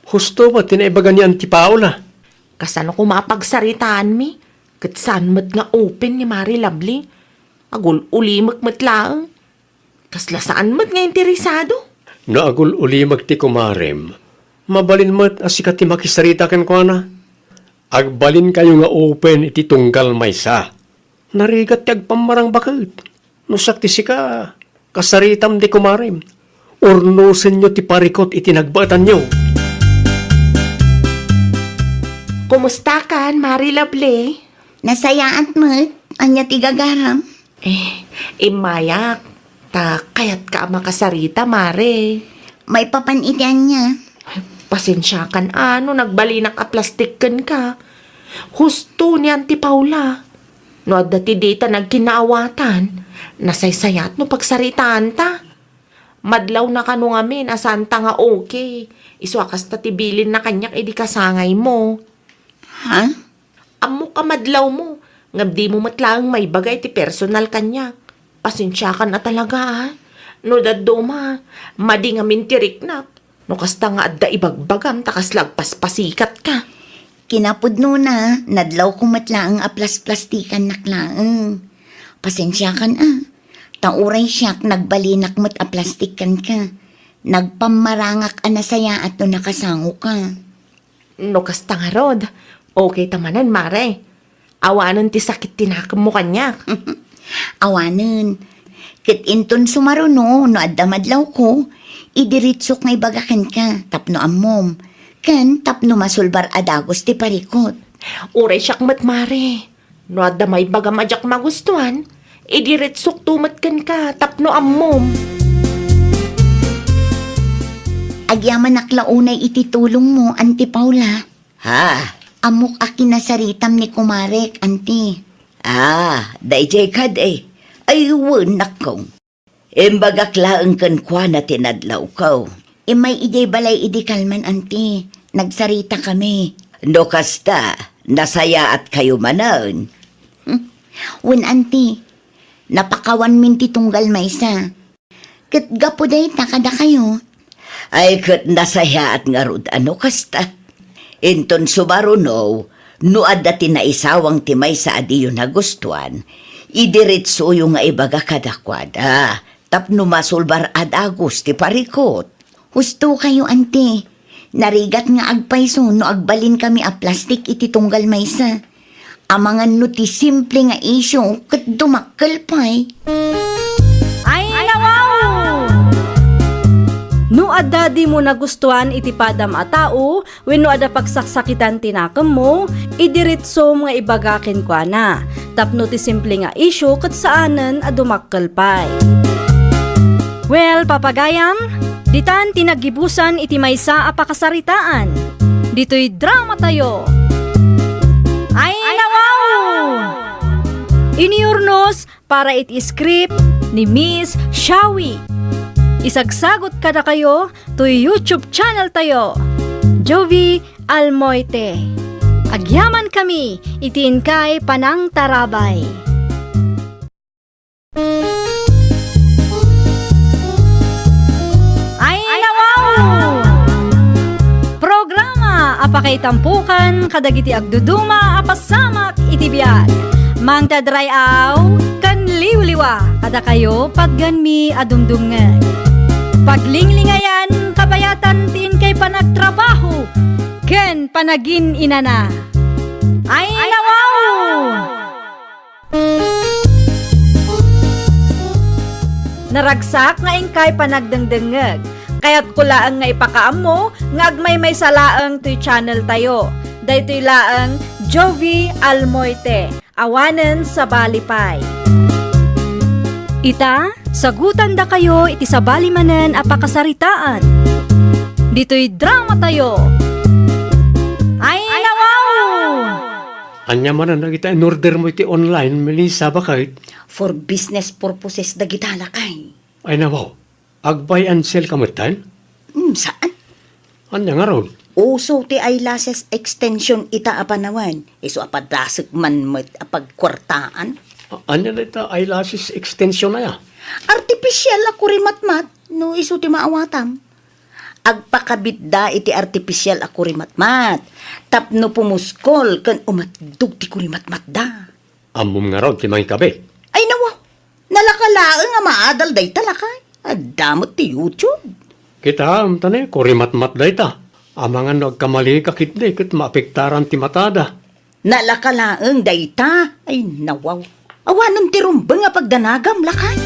Husto ba tinaibaga ni Auntie Paula? Kasano ko mapagsaritaan mi? Kat saan mat nga open ni Mari Lovely? Agul ulimak mat laang. Kasla saan mat nga interesado? No agul uli magti kumarem. Mabalin mo't asikat ti makisarita ken kwa na. Agbalin kayo nga open iti tunggal maysa. Narigat ti agpamarang bakit. No sakti sika, kasaritam di kumarem. Urnusin nyo ti parikot iti nagbatan nyo. Kumusta kan, Mari Lovely? Nasayaan mo't, anya ti gagaram. Mayak. Ta kayat ka makasarita, Mare. May papanitian niya. Pasensya kan ano, nagbalinak a plastik kan ka. Husto ni Auntie Paula. No adda ti dita nagkinaawatan. Nasaysayat no pagsaritaan ta. Madlaw na kanu ngamin, asan ta nga okay. Iswakas ta tibilin na kanyak edi kasangay mo. Ha? Amo ka madlaw mo. Ngabdi mo matlaang may bagay ti personal kanyak. Pasensya ka na talaga ha. No daddo ma, madi nga mintirik na. No kasta nga adda ibagbagam takas lagpas pasikat ka. Kinapudno na, nadlaw kumatlaang aplas-plastikan naklaang. Pasensya kan Tauray siyak nagbalinak mo't aplastikan ka. Nagpamarangak anasaya at no nakasango ka. No kasta nga rod. Okay tamanan, Mare. Awanan ti sakit tinakam mo kanyak. Awanan. Kit inton sumaruno, no adda madlaw ko, idiritsok nga ibagakan ka, tapno ammom. Kan tapno masulbar adagos ti parikot. Uray siyak mat, Mare. No adda may baga majak magustuhan, idiritsok tumat kan ka, tapno ammom. Agyaman naklaunay ititulong mo, Auntie Paula. Ha? Amok akin na saritam ni Kumarek, Auntie. Dayjay kad eh. Ay wanak kong. Imbagaklaan kan kwa na tinadlaw ko. May ijay balay idi kalman, Auntie. Nagsarita kami. No kasta, nasaya at kayo manan. Wen, Auntie. Napakawan min ti tunggal maysa. Kat gapo day takada kayo. Ay kat nasaya at ngarud ano kasta. Inton sumaruno, no adda tinaisawang timay sa adiyo na gustuan, idiritso yung nga ibaga kadakwada, tapno masulbar adagos ti parikot. Husto kayo, Auntie. Narigat nga agpayso no agbalin kami a plastik iti tunggal maysa. Amangan no ti simple nga isyo kat dumakkel pay. Ay, nawaw! No adda di mo nagustuhan iti padam a tao, wenno adda pagsaksakitan tinakam mo, idiritso nga ibagakin kwa na. Tapno ti simple nga issue kat saanan a dumakkel pay. Well, papagayam, ditan tinagibusan iti maysa a pakasaritaan. Dito'y drama tayo. Ay, nawaw! Iniurnos para iti script ni Miss Shawi. Isagsagot kada kayo to YouTube channel tayo, Jovi Almoite. Agyaman kami, itiin kay Panang Tarabay. apakay tampukan, kadagiti agduduma, apasamak itibiyag. Mang tadrayaw, kan liwliwa, kada kayo patganmi adumdumngag. Paglinglingayan, kabayatan tin kay panagtrabaho, ken panagin inana. Ay nawaw! Naragsak nga ingkay panagdengdengeg. Kaya't kulaang nga ipakaam mo, nga agmay may salaang to'y channel tayo. Daytoy laang Jovi Almoite, awanen sa Balipay. Ita, sagutan da kayo iti sa balimanen apakasaritaan. Dito'y drama tayo. Ay nawaw! Anya man na kita in order mo iti online, Melissa, bakit? For business purposes dagita lakay. Ay nawaw, agbay and sell kamutan? Saan? Anya nga ron? Uso ti eyelashes extension ita apanawan. Iso apadasig man met apagkwartaan. Anya na ita eyelashes extension na ya? Artificial ako rimatmat no iso ti maawatam. Agpakabit da iti artificial ako rimatmat. Tapno pumuskol kan umatdug ti kurimatmat da. Amom nga ron, timang ikabi. Ay nawa, nalakalaang nga maadal day talakay. Adamot ti YouTube. Kita, tane, kurimat-mat da ita. Amangan nagkamali kakit day, kat maapektaran ti matada. Nalakalaang dayta. Ay nawaw. Awanan ti rumbang nga pagdanagam lakay.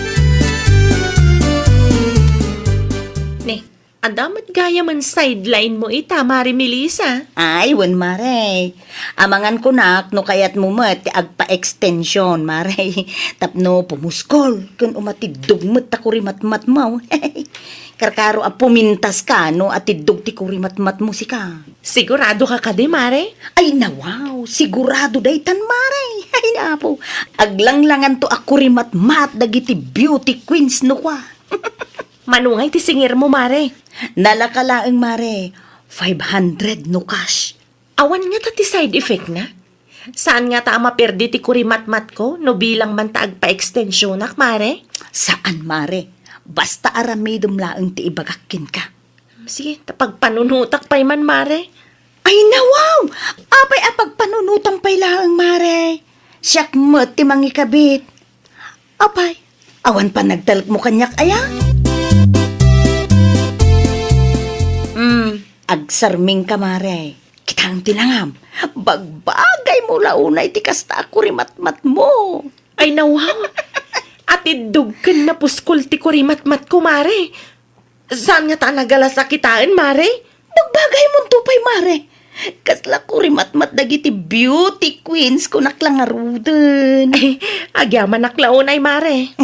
Ne, adamat gaya man sideline mo ita, Mari Melissa. Ay, wan mare. Amangan ko nak, no kayat mo mat, agpa-extension, mare. Tapno pumuskol, kun umatidug mat ta kurimat-mat mo. Karkaro a pumintas ka, no atidug ti kurimat-mat mo si ka. Sigurado ka ka di, Mare? Ay nawaw, sigurado daytan mare. Ay napo, aglanglangan to a kurimat-mat dagiti beauty queens no kwa. Manungay ti singir mo, Mare. Nalakalaang mare, 500 no cash. Awan nga ta ti side effect na? Saan nga ta maperdi ti kurimat-mat ko no bilang man ta agpa-extensyonak, Mare? Saan mare? Basta aramidom laang ti ibagakin ka. Sige, tapag panunutak pa'y man, Mare. Ay nawaw! Apay apag panunutang pay laang mare. Siyak mo ti mangikabit. Apay, awan pa nagtalak mo kanyak aya? Agsarming ka mare. Kitang tinangam. Bagbagay mo launay ti kasta ako rimatmat mo. Ay nawaw! Atidug kan na puskol ti kurimat-mat ko, Mare. Saan nga ta nagalasakitaan, Mare? Bagbagay mo tupay mare. Kasla ko rimatmat dagiti beauty queens ko naklangaruden. Ay, agyaman naklaunay, Mare.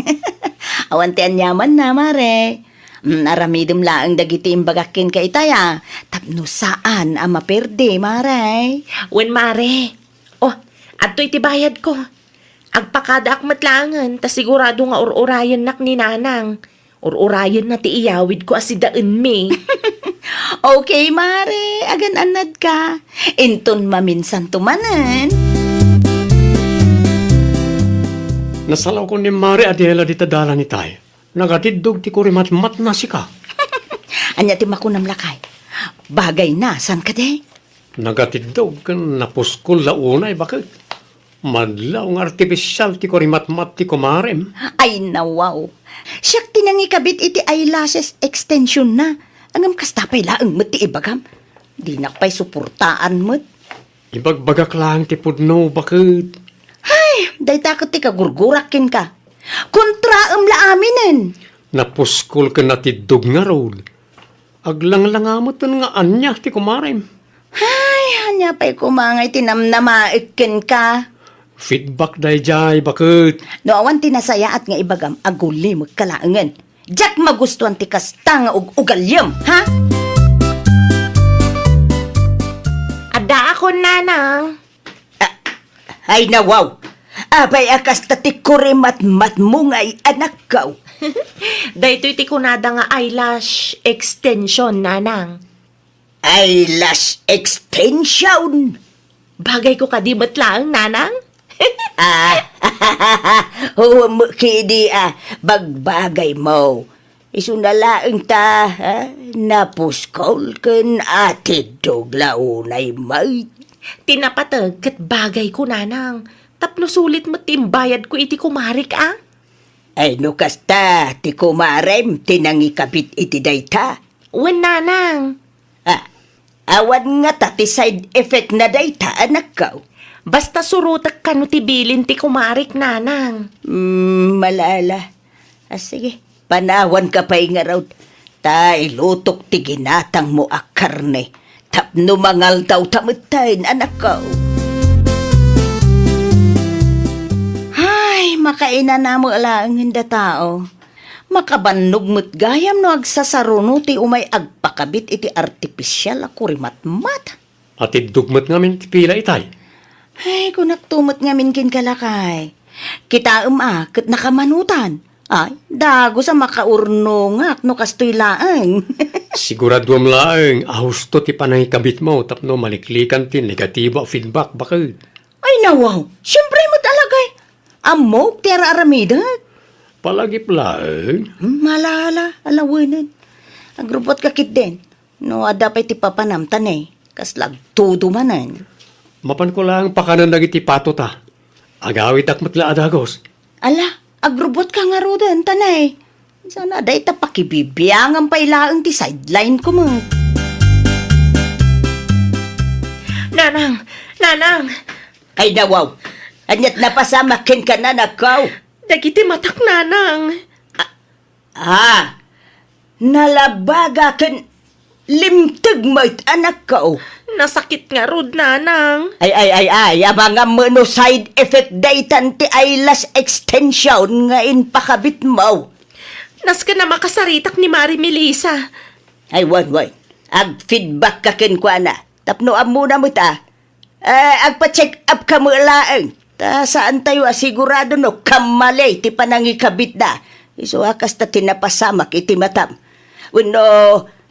Awan ti anyaman na mare. Aramidem laang dagiti imbagakin ka itaya. Tapno saan ang maperde mare. Wen, Mare. Oh, adto iti bayad ko. Agpakada akmatlangan, ta sigurado nga urayan nak ni nanang. Urayan na ti iyawid ko asidaan mi. Okay mare, agan anad ka. Inton maminsan tumanan. Nasalaw ko ni Mari Adela di tadala ni tayo. Nagatidog ti kurimat-mat na si ka. Anya ti makunam lakay. Bagay na, san ka de? Nagatidog kan napuskol launay, bakit? Madlaw ng artificial ti kurimat-mat ti kumarem. Ay nawaw. Siyak tinangikabit iti eyelashes extension na. Angam kastapay laang mat ti ibagam. Di nakpay suportaan mat. Ibagbagak lang ti pudno, bakit? Ay, day takot ti kagurgurakin ka. Kontraam la aminen. Napuskol ka natidog nga road. Aglang-langamot nga anya ti kumarem. Ay, hanya pa'y kumangay tinamnamaikin ka. Feedback day jay, bakit? No awan tinasaya at nga ibagam aguli magkalaangan. Jack magustuhan ti kasta nga ugalyam, ha? Ada ako, nanang. Ay nawaw. Abay akas tati kurimat-mat mo nga'y anak kaw. Dahito iti kunada nga eyelash extension, nanang. Eyelash extension. Bagay ko kadibat lang, nanang. Kidi bagbagay mo. Isunalaang ta, ha? Napuskol ken atid dog launay may. Tinapatag kat bagay ko, nanang. Tapno sulit mo timbayad ko iti kumarik, ah? Ay no kasta, ti kumarem, tinangikabit iti dayta. Wen, nanang. Ah, awan nga ta ti side effect na dayta, anak ka. Basta surutak ka no tibilin ti kumarik, nanang. Malala. Sige, panawan ka pa'y nga raw. Ta ilutok ti ginatang mo a karne. Tapno mangal daw tamutain, anak ko. Ay, makaina na mo ala ang hinda tao. Makabannog mo't gayam no agsasaruno ti umay agpakabit iti artipisyal ako rimatmat. Atid dugmat ngamin ti pila itay. Ay, kung nagtumot nga min kin kalakay. Kita kat nakamanutan. Ay, dago sa makaurnongak no kastoy laang. Sigurado am laeng, ahusto ti panangikabit mo, tapno maliklikan ti negatibo feedback bakit. Ay, nawaw. Siyempre mo talagay. Amok, tira aramida. Palagip laeng. Malala, alawanan. Agrupot kakit din. No, adapay ti papanamtan eh. Kaslag todo manan. Mapan ko lang pakanan dagiti pato ta. Agawit akmatla adagos. Ala, agrupot ka nga ro din, tanay. Sana day ta pakibibiyang ang pailaang ti sideline ko mo. Nanang! Nanang! Ay nawaw, anyat napasamakin ka na nakaw. Dagiti matak, nanang. Nalabaga ken limtag mo't anak ka. Nasakit nga rod, nanang. Ay, abangam mo no side effect daytan ti eyelash extension nga inpakabit mo. Nas ka na makasaritak ni Mari Melissa. Ay, wan. Ag-feedback ka ken kwa na. Tapno muna mo ta. Agpa-check up ka mo laeng. Ta saan tayo asigurado no kamalay ti panangikabit na. Iso akas ta tinapasamak iti matam. Uno,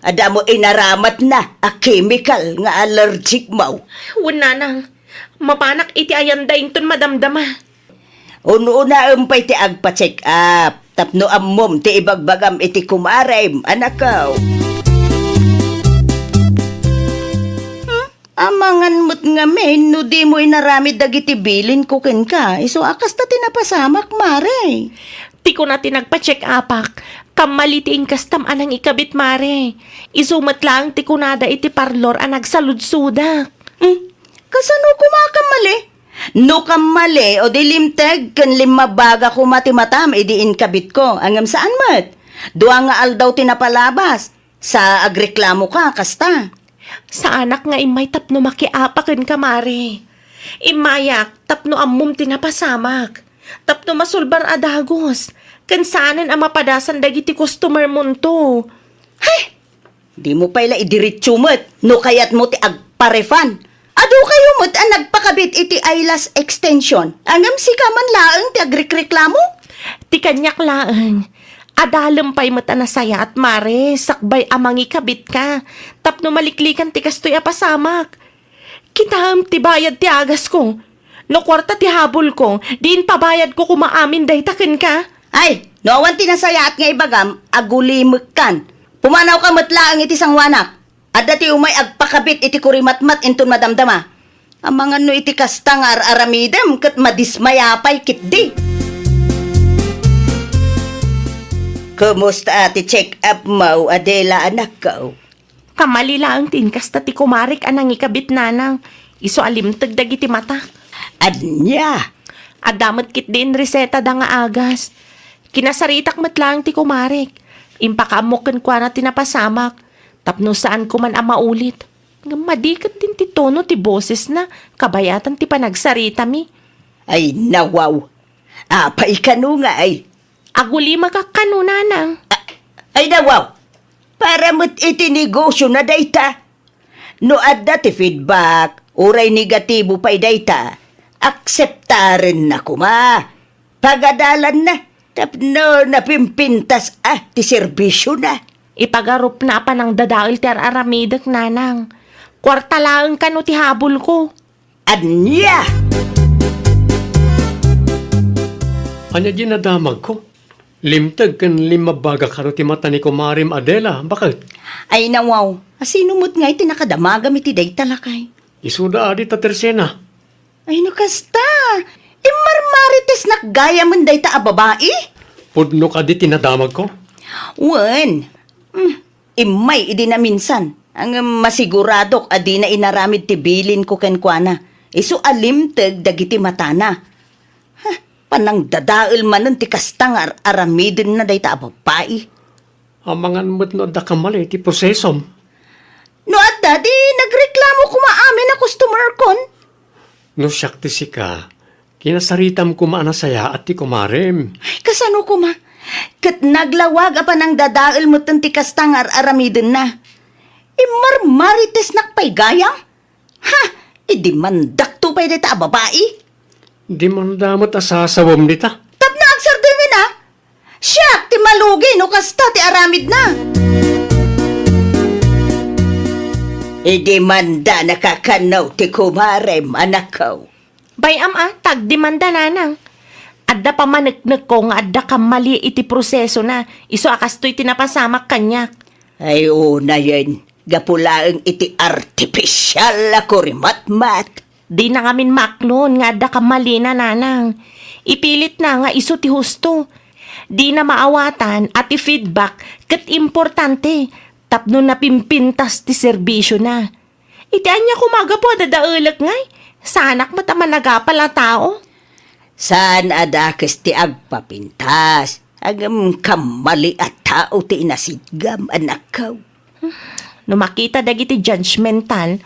ada mo inaramat na a chemical nga allergic mo. Wen, nanang. Mapanak iti ayandaing ton madamdama. Una umpay ti agpa-check up. Tapno ammom ti ibagbagam iti kumarem, anak ko. Amangan mo't nga men, no di mo inaramid dagiti bilin ko ken ka. Iso akas ta tinapasamak, mare. Ti ko na tinagpa-check apak. Kamalitiing kastam anang ikabit, Mare. Isumat lang ti kunada iti parlor ang nagsaludsudak. Kasano kumakamali? No kamali o di limteg kan limabaga ko matimatam idiin kabit ko. Angam saan mat? Dua nga aldaw tinapalabas. Sa agreklamo ka, kasta. Sa anak nga imay tapno makiapakin ka, Mare. Imayak tapno ammum tinapasamak. Tapno masulbar adagos. Kansanan ang mapadasan dagiti customer munto. Hay! Di mo pala idiritsumot. No kayat mo ti agparefan. Ado kayo mo't ang nagpakabit iti eyelash extension. Angam si kaman laang ti agreklamo? Ti kanyak laang. Adalem pa'y mata na saya at Mare, sakbay amang ikabit ka. Tapno maliklikan ti kastoy apasamak. Kitam ti bayad ti agas ko. No kwarta ti habol ko, diin pabayad ko kumaamin daytaken ka. Ay, no awan tinasaya at nga ibagam, agulimik kan. Pumanaw ka matlaang iti sangwanak. At dati umay agpakabit iti kurimatmat inton madamdama. Ang mga no iti kastang aramidam kat madismayapay kitdi. Kumusta ati check up mo, Adela, anak ko? Kamalila ang tinkasta ti kumarik anang ikabit nanang. Iso alimtag dagiti mata. Anya? Adamat kit din reseta da nga agas. Kinasaritak matlang ti kumarik. Impakamoken kwa na tinapasamak. Tapno saan ko man maulit. Madikat din ti tono ti boses na. Kabayatan ti panagsarita mi. Ay, nawaw. Apay ka no nga ay. Aguli makakano nanang. Ay, nawaw. Para mo't itinegosyo na dayta. No adda ti feedback, uray negatibo pa'y dayta. Akseptaren na kuma. Pagadalan na. Tapno napimpintas ti serbisyo na. Ipagarup na pa ng dadail ti aramidak nanang. Kwarta lang ka no ti habol ko. Anya? Anya ginadamag ko? Limtag kan limabaga karo ti mata ni Kumarim Adela. Bakit? Ay nawaw, asino mo't nga iti nakadamagam iti day talakay. Isuda adi ta tersena. Ay no kasta, imarmarites nakgaya man day ta a babae. Pudno ka di tinadamag ko. Wen, imay idi na minsan. Ang masiguradok adi na inaramid ti bilin ko kenkwana. Isu alimteg dagiti matana. Panang dadael manen ti kastang aramidin na day ta a babae. Amangan mo't no da kamali ti prosesom. No at di nagreklamo kumaamin na customer kon. No siyak ti sika, kinasaritam kumaana saya at ti Kumarim. Ay, kasano ko ma? Kat naglawag apa ng dadael mo ti kastang aramidin na. Imarmarites nakpaygayang? Ha? Idi mandak to pwede ta a babae? Di man damot asasawam dita. Tap na agsardingin ha? Siya, ti malugi no kasta ti aramid na. Idi manda nakakanaw ti Kumarem, anak ko. Bayam tagdemanda nanang. Adda pa maneknek ko nga adda ka mali iti proseso na. Iso akastoy tinapasamak kanyak. Ay una yan, gapulaang iti artificial ako rimat-mat. Di na ngamin maklon nga adda ka mali na nanang. Ipilit na nga iso ti husto. Di na maawatan at i-feedback kat importante. Tapno na pimpintas ti serbisyo na. Iti anya kumaga po dadaulag ngay. Sanak mataman nagapala tao. Saan adakes ti agpapintas? Agam kamali at tao ti inasidgam, anak ko. No makita dagiti judgmental,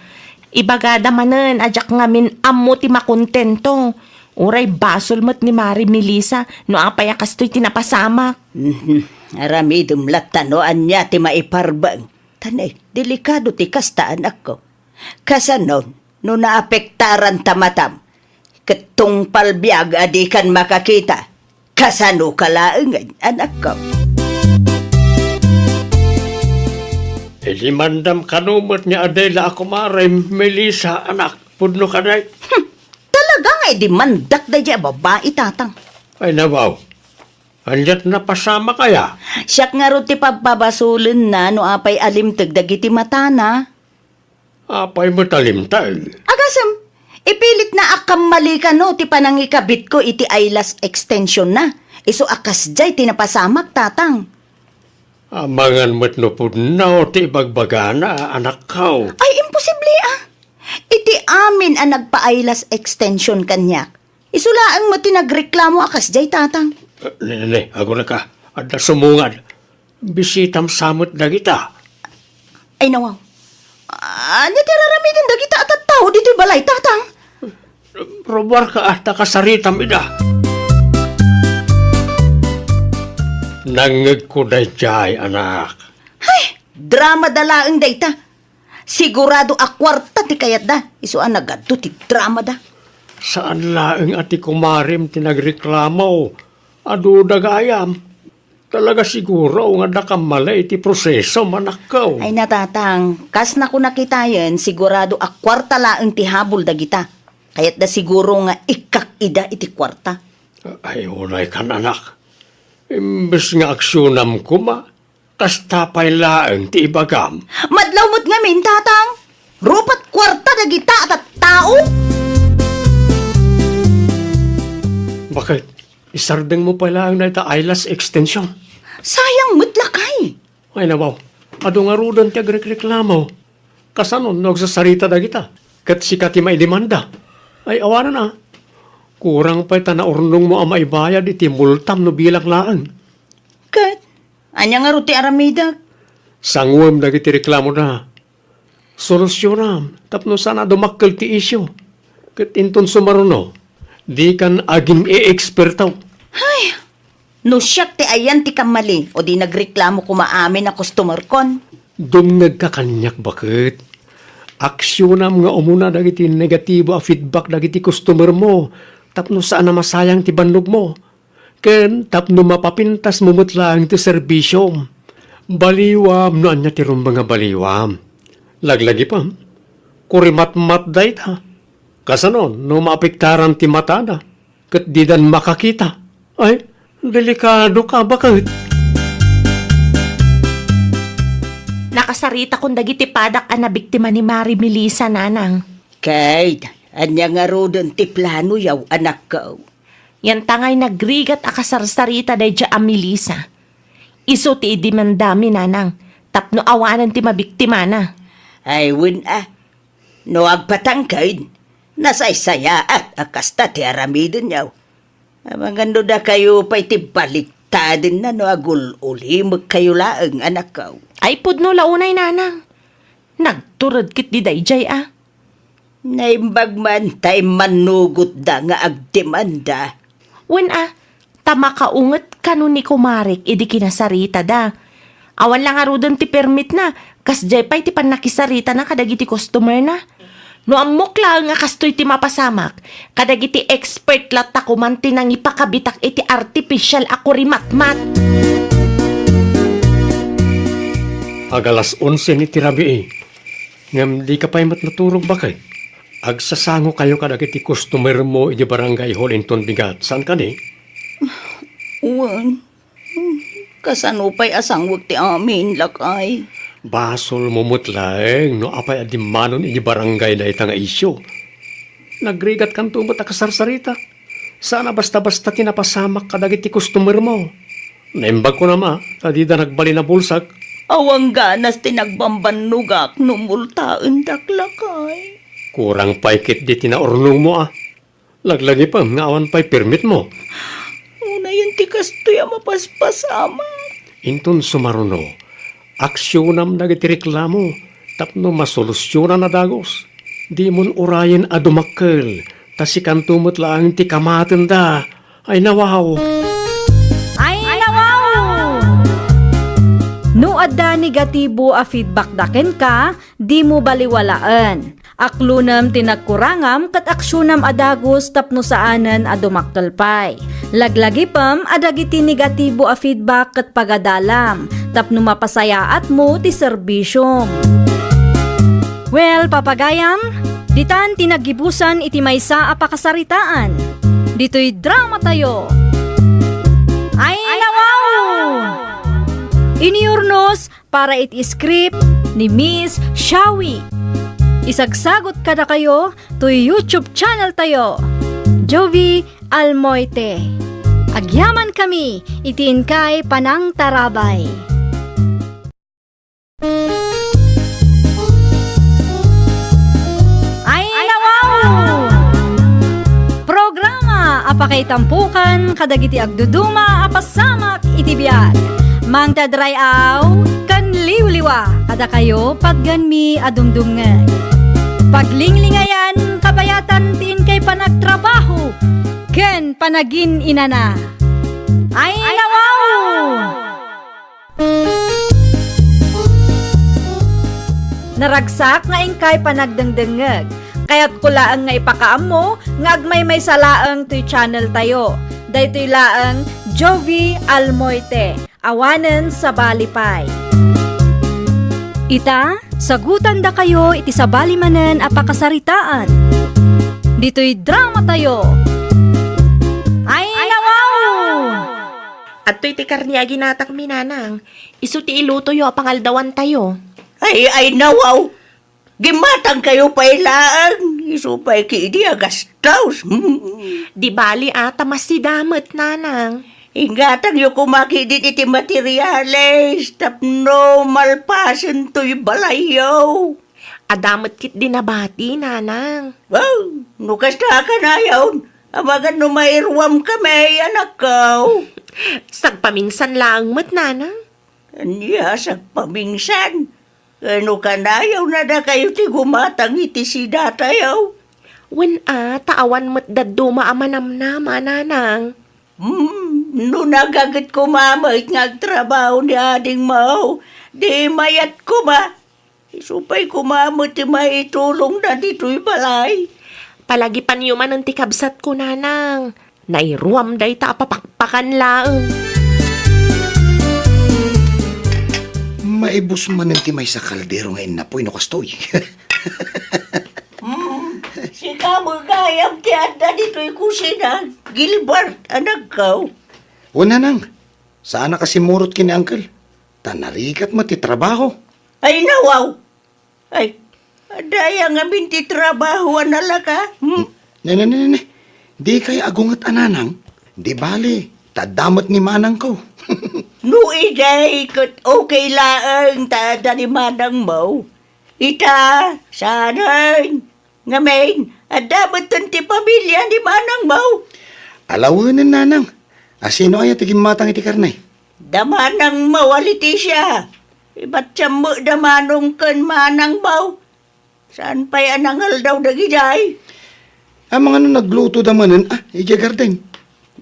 ibagada manen ajak ngamin ammo ti makontento. Uray basol mo't ni Mari Melissa no apay akastoy tinapasamak. Aramidum latanoan niya ti maiparbang. Tanay, delikado ti kasta, anak ko. Kasanon, no naapektaran tamatam, ketong palbiag adikan makakita. Kasano kalaengan, anak ko. Mandam kanumot niya Adela ako Kumarim, Melissa, anak. Pudno ka day. Talaga nga, di mandak da dya babae tatang. Ay nabaw. Anjat na pasama kaya. Siyak nga ro ti pagbabasulin na no apay alimteg dagiti matana. Apay mo talimtag. Agasam, ipilit na akam mali ka no ti panangikabit ko iti eyelash extension na. Iso akas jay tinapasamak tatang. Amangan mo't no pudno ti bagbagana, anak ko. Ay, imposible Iti amin ang nagpa-eyelash extension kanyak. Isulaang mo tinagreklamo akas jay tatang. Nene, ako na ka. Adda sumungad. Bisitam samot na kita. Ay nawaw. Anya tiraramitin dagita at tao dito'y balay tatang. Probar ka at kasaritam ida. Nangag ko na jay, anak. Drama dalaang dayta. Sigurado akwarta ti kayat da. Isuan nagadto ti drama da. Saan laeng ati Kumarim tinagreklamo? Adu dagayam. Talaga siguro nga nakamalay ti proseso anak ko. Ay natatang, kas na ko nakitayan, sigurado akwarta laang ti habol dagita. Kayat da siguro nga ikak-ida iti kwarta. Ay, unay kan anak. Imbes nga aksyon ko ma, kastapay laeng ti ibagam. Madlaw mo't ngamin, tatang. Rupat kwarta dagita at tao. Bakit? Isardeng mo pala ang naita eyelash extension. Sayang mo't lakay. Ay nabaw, ado nga rudan ti agreklamo. Kasanon, nagsasarita da kita. Kat si kati maidemanda. Ay awanan na. Kurang pa ita na urnong mo ang maibayad iti multam no bilang laan. Kat, anya nga ruti aramida. Sangwam dagiti reklamo na. Solusyonam, tapno sana dumakkel ti isyo. Kat inton sumaruno, di kan agim e-ekspertaw. No siyak ti ayan ti kamali o di nagreklamo kumaamin na customer kon. Dumnag ka kanyak bakit? Aksyon nga umuna dagiti negatibo a feedback dagiti customer mo. Tapno saan na masayang ti banlog mo. Ken tapno mapapintas mumutlang ti serbisyo. Baliwam no anya ti mga baliwam. Laglagi pa. Kurimat-mat dayt ha. Kasanon no maapektaran ti mata na. Ket di dan makakita. Ay, Delikado ka, bakit? Nakasarita kong dagiti padak a nabiktima ni Mari Melissa, nanang. Kahit, anya nga rodon ti plano yaw, anak ko. Yan tangay nagrigat akasarsarita day dya ang Melissa. Iso ti idimandami, nanang. Tapno awanan ti mabiktima na. Ay, no agpatangkad, nasaysaya at akasta ti aramidin yaw. Amangando da kayo pa iti baliktadin na no agul-ulimag kayo laang, anak ko. Ay, pudno launay, nanang. Nagturad kit di dayjay, ah. Naimbag man tay manugot da nga agdemanda. Wen, tama kaunget kanu ni kumarik, idi kinasarita da. Awan lang arudon ti permit na, kas jay pa'y ti panakisarita na kadagiti customer na. No amok lang nga kastoy ti mapasamak, kadagiti expert lata kumanti nang ipakabitak iti artificial ako rimatmat. Agalas 11 ni tirabi eh. Ngam di ka pa'y matnaturog bakit? Agsasango kayo kadagiti customer mo iti barangay Holinton Bigat. Saan ka ni? Uwan, kasanupay asangwag ti amin lakay. Basol mo mutlaeng no apay adimanon iti barangay na itang isyo. Nagrigat kan tumot akasarsarita. Sana basta-basta tinapasamak kadagiti customer mo. Naimbag ko na tadida nagbali na bulsak. Awang ganas tinagbambanugak numultaan daklakay. Kurang paikit di tinaurnong mo Laglagi pa nga awan pa'y permit mo. Una yun ti kastoy mapaspasama. Inton sumaruno, aksiyonam dagiti reklamo, tapno masolusyonan na dagos. Di mon urayan adumakkel, tasikan tumot lang ti kamaten da, ay nawaw. Ay, nawaw! No adda negatibo a feedback daken ka, di mo baliwalaan. Aklunam tinagkurangam kat aksyonam adagos tapno saanan adumaktalpay. Laglagi pam adagiti negatibo a feedback kat pagadalam tapno mapasayaat mo ti serbisyong. Well, papagayam, ditan tinagibusan iti maysa a pakasaritaan. Dito'y drama tayo. Ay, nawaw! Iniurnos para iti script ni Miss Shawi. Isagsagot kada kayo to YouTube channel tayo, Jovi Almoite. Agyaman kami, itiin kay Panang Tarabay. Ay, nawaw! Programa apakay tampukan kadagiti agduduma apasamak iti biag. Mang tadrayaw kan liwliwa kada kayo pagganmi adumdumngeg. Paglinglingayan kabayatan tiin kay panagtrabaho ken panagin inana. Ay, nawaw! Naragsak nga ingkay panagdengdengeg. Kaya't kulaang nga ipakaam mo nga agmay may salaang to'y channel tayo. Daytoy laang Jovi Almoite. Awanen sa Balipay. Ita, sagutan da kayo iti sabali manen apakasaritaan. Dito'y drama tayo. Ay, nawaw! At to'y ti karniagi natak minanang, iso ti iluto yo pangaldawan tayo. Ay, nawaw! Gimatang kayo pa ilaan. Isupay ki di agastaws. Di bali ata masidamet, nanang. Ingatang yung kumakidit iti materyales, tapno malpasan to'y balayaw. Adamet kit dinabati, nanang. Wow, nukas na ka na yun. Amagan no mairwam kami, anak ko. Sagpaminsan lang met, nanang. Anya, sa pamingsan. Ano ka na yaw na kayo ti gumatang iti si datayaw. Wen taawan met daduma amanamnama, nanang. No nagagat ko mamait nga trabaho ni ading mau, di mayat ko ba? Isupay ko mamait ti maitulong na dito'y balay. Palagi panyuman ang tikabsat ko, nanang. Nairuam day ta apapakpakan laeng. Maibus man ang timay sa kaldero ngayon na po'y nakastoy. Si kamagayam ti adda dito'y kusina, Gilbert, anak ko. Una nang, saan na kasi murot kini Uncle? Tanarikat mo ti trabaho. Ay, nawaw. Ay, daya nga binti trabaho na laka. Ne. Di kay agungat ananang. Di bali, tadamot ni manang ko. No, iday, kat okay laang tada ni manang mo. Ita, sanay. Ngamin, dapat ti pamilya ni manang mo. Alawanan nanang. Asino ay tigim matang iti karnay? Damanang mawaliti siya. Iba't siya mo damanong kan manang mo. Saan pa'y anangal daw dagiday? Ang mga nagluto damanan, ija garden.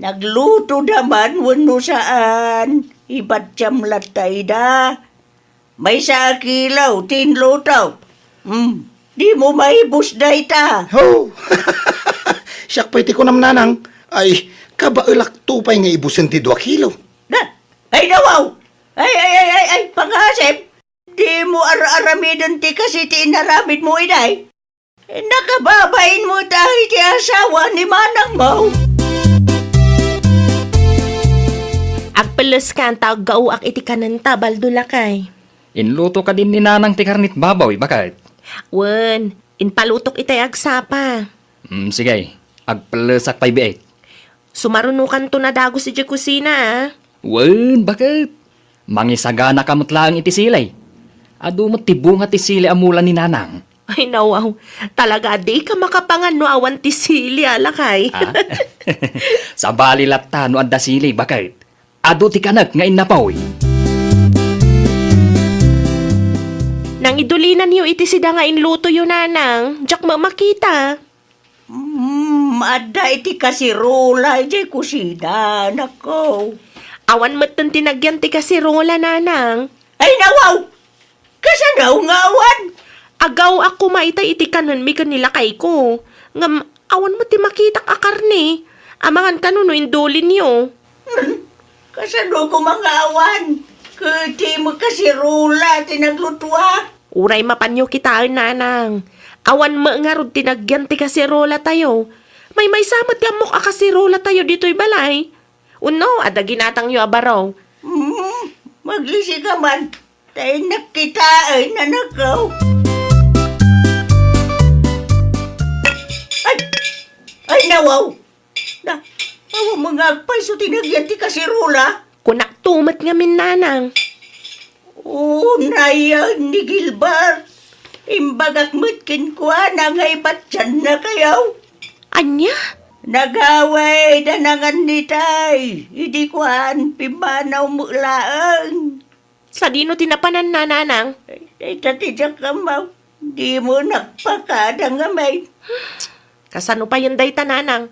Nagluto naman wano saan. Iba't siyam latay da. May sa kilaw, tinlutaw. Di mo maibus da ita. Ho! Siyak pa iti ko namnanang. Ay, kabailak tupay nga ibusin ti 2 kilo. Na, ay nawaw! Ay, pangasip! Di mo aramidon ti kasi ti inaramid mo inay. Nakababain mo dahil ti asawa ni manang mo. Agpeles ka ang tawag gauak iti kananta, baldulakay. Inluto ka din ni nanang ti karnit babaw, bakit? Wen, inpalutok itay agsapa. Sige, agpalasak pa ibiit. Sumarunukan to na dago si kusina, Wen, bakit? Mangisagana ka lang iti silay. Adu mo tibunga ti sili amulan ni nanang. Ay, nawaw. Talaga di ka makapangan no awan ti sili, alakay. Sa bali latta no adda sili, bakit? Adu ti kanak nga inapaw. Nang idulinan niyo iti sida nga inluto yun, nanang. Diyak makita. Ada iti kasirula iti kusina, nako. Awan matan tinagyan ti kasirola, nanang. Ay nawaw! Kasanaw nga awan! Agaw ako maitay iti kanon mi kanila kay ko. Ngam, awan mo ti makitak akarni. Amangan kanuno indulin niyo. Kasano ko mga awan? Kuti mo kasirula tinaglutwa. Uray mapanyo kitaan, nanang. Awan mo nga rod tinagyan ti kasirola tayo. May samat yamok a kasirola tayo dito'y balay. Uno, ada ginatang yo abaraw. Maglisi ka man. Tayo nakitaan na nakaw. Ay nawaw! Awa mga agpay so tinagyan ti kasirula. Kunak tumat nga min, nanang. Nayan ni Gilbert. Imbagak matkin kwa na nga ibat dyan na kayaw. Anya? Nagaway danangan ni tay. Idi kwan pimanaw mo laang. Sa dino tinapanan na, nanang? Ay tatidyak ka maw. Di mo nagpakada nga may. Kasano pa yung dayta, nanang?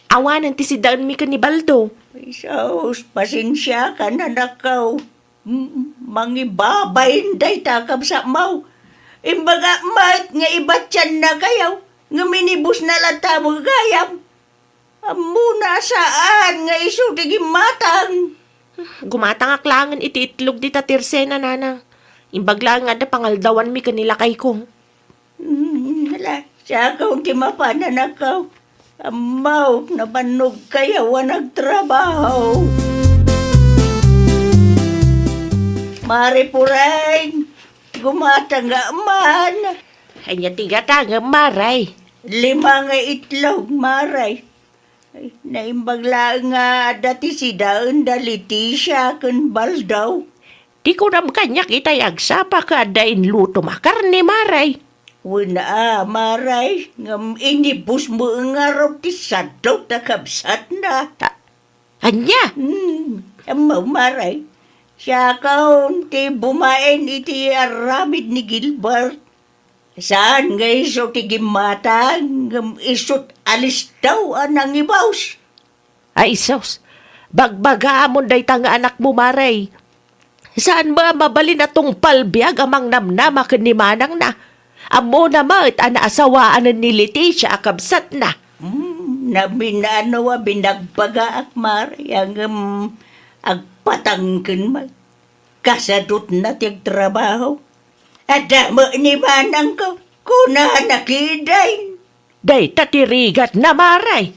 Awanan ti si Daan mi ka ni Baldo. Ay saus, pasensya ka na nakaw. Mangibabayin day takab sa maw. Imbaga mat nga ibat dyan na kayaw. Nga minibus na lata mo gayam. Amuna saan nga iso tigim matang. Gumatang aklangan iti itlog di tatirse na, nanang. Imbagla nga da pangaldawan mi kanila kay ko. Hala, siya kaw ti mapananakaw. Amaw, nabanog kayaw nagtrabaho. Mari pureng, gumata nga man. Ay niya tigata nga maray. 5 nga itlog, maray. Ay, naimbagla nga dati si Daon da Leticia kun Baldaw. Di ko nam kanya kitay agsapa ka dain luto makarne, maray. Wala, maray. Ngam inibus mo nga raw ti sadok na kabsat na. Anya? Amaw, maray. Siya kaon ti bumain iti aramid ni Gilbert. Saan nga iso ti gimatang, ngam isot alis daw anang ibaws. Ay, sos. Bagbaga amon day tanga anak mo, maray. Saan ba mabalin na tong palbiag amang namnama ni manang na? Amo na ma't anaasawaan ni Leticia akabsat na. Naminanawa binagbaga ak maray ang agpatangkin man. Kasadot na tiyag trabaho. Adamo ni manang ko, kuna nakiday. Day tatirigat na, maray.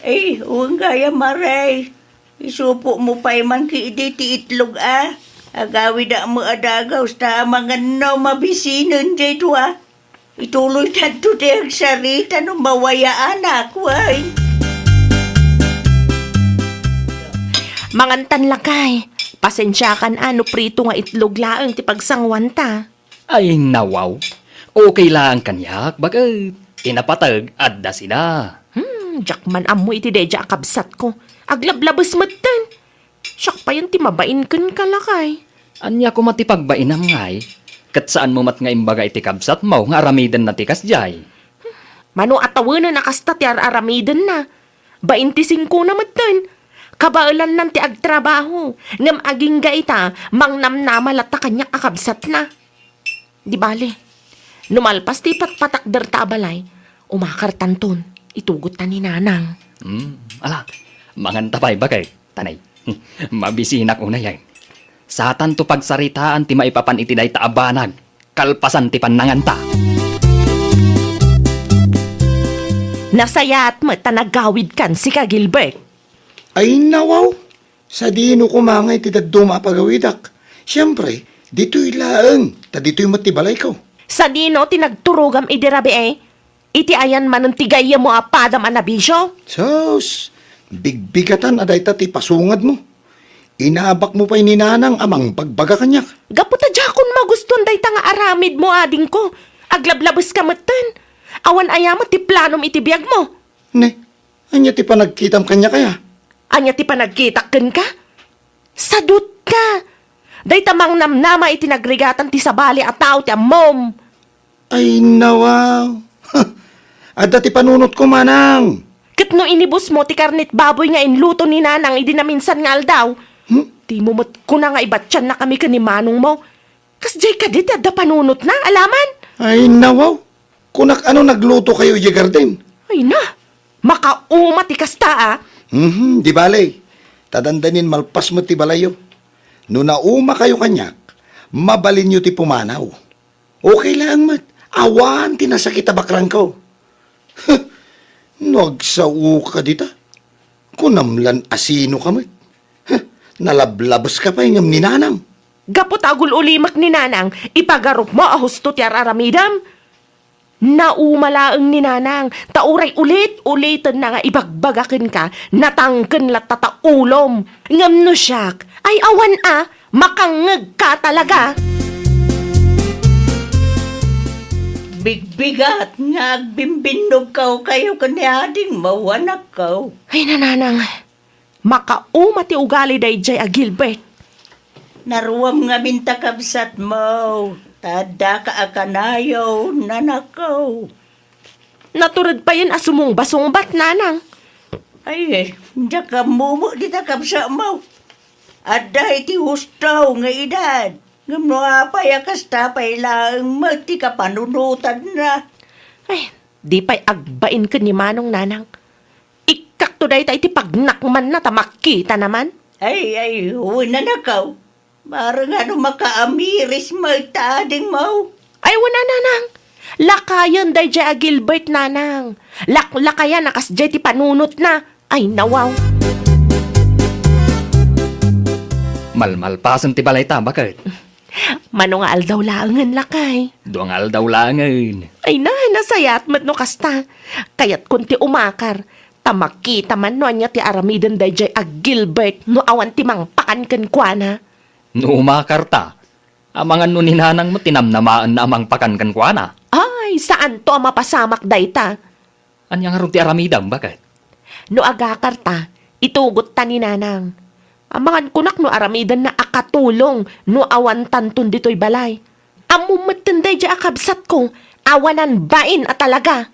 Ay, huwag kaya maray. Isupo mo pa'y man kiidi ti itlog Agawi da mo adagaw sa mga no mabisinon dito Ituloy tanto ti agsarita no mawayaan ako Mangantan lakay. Pasensyakan ano prito nga itlog laang ti pagsangwan ta. Ay nawaw. Okay lang kanyak, bakit? Tinapatag adda sila. Jakman amo iti deja akabsat ko. Aglablabas matan. Siyak pa yan ti mabain kan kalakay. Anya ko matipagbainam ngay. Kat saan mo mat nga imbaga iti kabsat mo nga aramidan na tikas jay. Mano atawanan nakasta ti aramidan na. 25 na matan. Kabaulan nan ti agtrabaho. Ngam aging gaita, mangnamnamalata kanyak akabsat na. Di bale, numalpas ti patpatakder tabalay, umakar tanton, itugot ta ni nanang. Ala, mangantapay bakay, tanay. Mabisinak una yan. Satan to pagsaritaan ti maipapan iti day taabanag, kalpasan ti pananganta. Nasaya at mata nagawid kan si ka Gilbert. Ay nawaw, sa dino kumangay ti daduma pagawidak. Siyempre, dito'y laang, ta dito'y matibalay ko. Sa dino tinagturugam idirabi iti ayan man ang tigaya mo apadam anabisyo. Sos, bigbigatan aday ta ti pasungad mo. Inabak mo pa'y ninanang amang pagbaga kanyak. Gaputa jakon maguston day nga aramid mo ading ko. Aglablabas ka matan. Awan ayamat ti planom iti biyag mo. Ne, anya ti panagkitam kanya kaya? Anya ti panagkitaken ka? Sadut ka. Day tamang namnama iti nagrigatan ti sabali at tao ti amom. Ay nawaw. Adda ti panunot ko manang. Kat no inibus mo ti karnit baboy nga inluto ni nanang idi na minsan nga aldaw. Ti mo mat ko na nga ibatyan na kami ka ni manong mo. Kas jay ka dit adda panunot na, alaman? Ay nawaw. Kunak ano nagluto kayo di garden? Ay na, makauma ti kasta Di balay. Tadandanin malpas mo ti balayo. No nauma kayo kanyak, mabalin nyo ti pumanaw. Okay lang mat. Awan tinasakit bakrang ko. Nagsau ka dita. Kunamlan asino ka mat. Nalablabas ka pa ingam ni nanang. Gapot agul ulimak ni nanang, ipagarup mo ahusto ti araramidam. Naumalaang ni nanang, tauray ulit-ulitan na nga ibagbagakin ka, natangken lat tataulom. Ngam no siyak, ay awan makangeg ka talaga. Bigbigat nga agbimbinog kayo kaniading mawanak kaw. Ay nananang, makauma ti ugali day jay Gilbert. Naruwam nga mintakabsat mo. Tada ka akanayaw nanakaw. Naturad pa yan asumong basong bat nanang. Ay, diya ka mumo di takabsa mo. Adda iti hustaw nga edad. Ngam no apay akasta pay lang magti ka panunutan na. Ay, di pa'y agbain ka ni manong nanang. Ikak to day tayo iti pagnakman na tamakita naman. Ay, huwag na nakaw. Parang ano makaamiris magtading mo. Ay, wala nanang. Lakayan day jay Gilbert nanang. Lakayan nakas jay ti panunot na. Ay, nawaw. Malmalpasan ti balay ta, bakit? Mano nga aldaw laangan lakay. Duang aldaw langan. Ay na, nasayat mat no kasta. Kayat kunti umakar. Tamakita man no anya ti aramidan day jay Gilbert no awan ti mangpakan ken kuana. No umakarta, amangan no ninanang mo tinamnamaan na amang pakan kan kuana. Ay, saan to ang mapasamak dayta? Anya nga ron ti aramidam, bakit? No agakarta, itugot ta ni nanang. Amangan kunak no aramidan na akatulong no awan tantun dito'y balay. Amumatanday dya akabsat ko, awanan bain at talaga.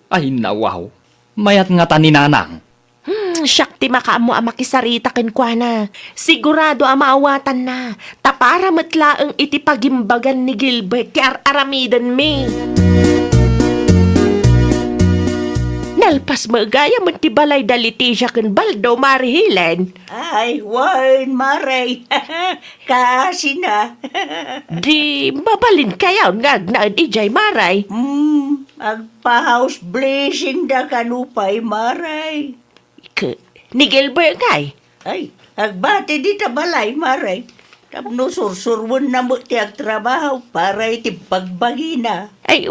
Ay nawaw, mayat nga ta ninanang. Siyak ti makaamo ang makisarita ken kuana. Sigurado ang maawatan na. Tapara matlaang iti pagimbagan ni Gilbert ti aramidan mi. Nalpas magaya man ti balay daliti siya ken baldo marihilen. Ay, wine, maray. Kasi na. Di mabalin kayaw nga agnaad ijay maray. Agpa-house blessing da kanupay, maray. Ni Gilbert kay. Ay, agbati di ta balay, maray. Tapno sursurwon na mo ti agtrabaho para iti pagbagi na. Ay,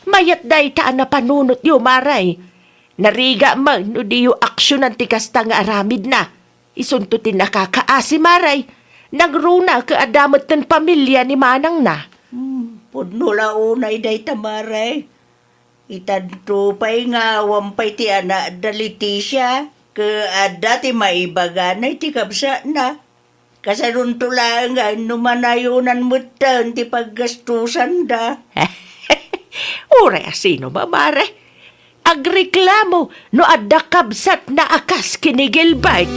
mayat day ta na panunot yu, maray. Nariga man, no di yu aksyon ang tikasta nga aramid na. Isuntutin nakakaasi, maray. Nagruna ka adamot ng pamilya ni Manang na. Pudno la unay day ta, maray. Itanto pa'y nga wampay ti anak da Leticia. Dati maibaganay ti kabsa na. Kasanun lang nga numanayunan mo tan ti paggastusan da. Uray, sino ba, mare? Agreklamo no adda kabsat na akas kini Gilbert.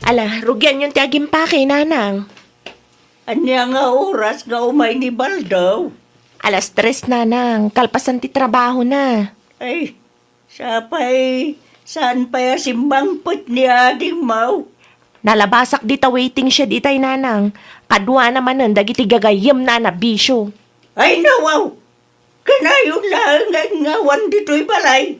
Ala, rugyan yung tiagim pa kay nanang. Anya nga oras nga umay ni Baldaw. Alas 3 nanang, kalpasan ti trabaho na. Ay, saan pa ya simbangpot ni ading mau? Nalabasak dita waiting siya ditay nanang. Kadwa naman nun, dagiti gagayem na bisyo. Ay, nawaw! Kanayon lang ang ngawan dito'y balay.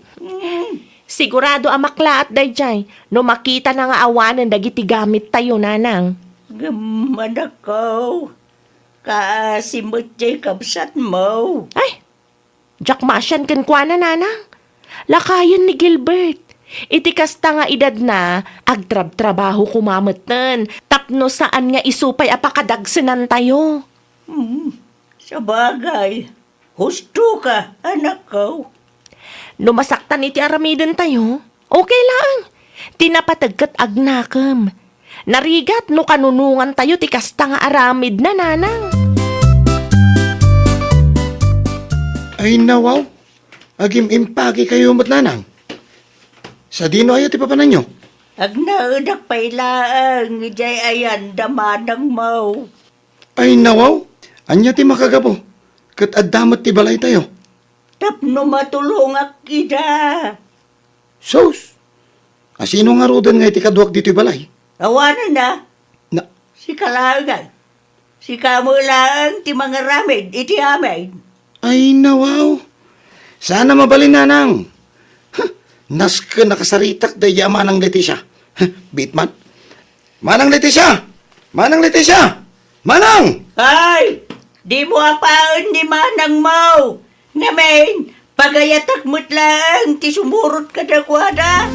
Sigurado amakla at dayjay, no makita na nga awanan dagiti gamit tayo nanang. Gamanak ko. Kaasimot jay kabsat mo. Ay, Jack Masyan kan na nanang. Lakayan ni Gilbert. Iti kasta nga edad na, agtrab-trabaho kumamatan. Tapno saan nga isupay apakadagsinan tayo. Sa bagay, husto ka, anak ko. Numasaktan iti aramidon tayo, okay lang. Tinapatagkat agnakam. Narigat no kanunungan tayo ti kasta nga aramid na nanang. Ay nawaw, agim impagi kayo mat nanang. Sa dino ayo ti papanan nyo? Agnaudak pa'y laang, jay ayan damanang mo. Ay nawaw, anya ti makagabo. Kat addamat ti balay tayo. Tapno matulong ak ida. Sos, asino nga rodan nga iti kaduak dito'y balay? Awanan na, Na, si Kalangan. Si Kamulaan ti mga ramid, iti amin. ay nawaw. Sana mabalin nanang. Nas ka nakasaritak da ya Manang Leticia. Bitman. Manang Leticia! Manang Leticia! Manang! Ay, di mo apaon ni manang mo. Ngamin, pagayatak mo't lang, ti sumurot ka na kwada.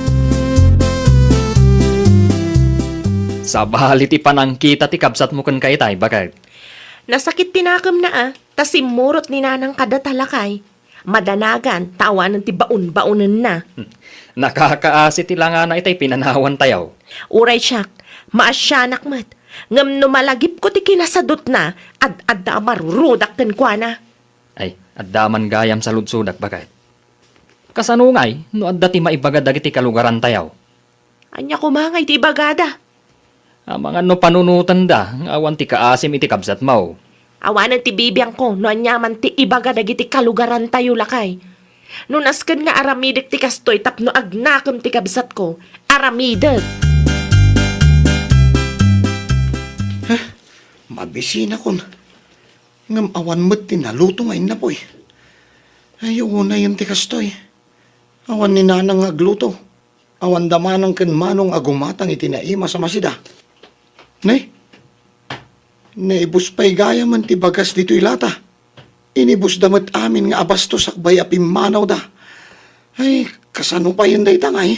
Sa bahali ti panangkita ti kabsat mo kun kay tay, bakit? Nasakit tinakam na tasimurot ni nanang kada talakay. Madanagan, tawanan ti baun-baunan na. Nakakaasi ti langana itay pinanawan tayaw. Uray siyak, maasyanak mat. Ngam no malagip ko ti kinasadot na, ad-adda marurudak kan kwa na. Ay, addaman gayam sa ludsudak, bakit? Kasanungay, no adda ti maibaga dagiti kalugaran tayaw. Anya kumangay ti bagada. Mga no panunutan da, ng awan ti kaasim iti kabsat mo. Awanan ti bibiyang ko, no anyaman ti ibaga dagiti kalugaran tayo lakay. No nasken nga aramidik ti kastoy tapno agnakam ti kabsat ko, aramidik. Mabisina kon. Ngam awan mo't tinaluto ngayon na po'y. Ayaw na yun ti kastoy. Awan ni nanang agluto. Awan damanang ken manong agumatang itinaima sa masida. Nay, naibus pa'y gaya man ti bagas dito'y lata. Inibus damat amin nga abasto sakbay apim manaw da. Ay, kasano pa yun day tangay?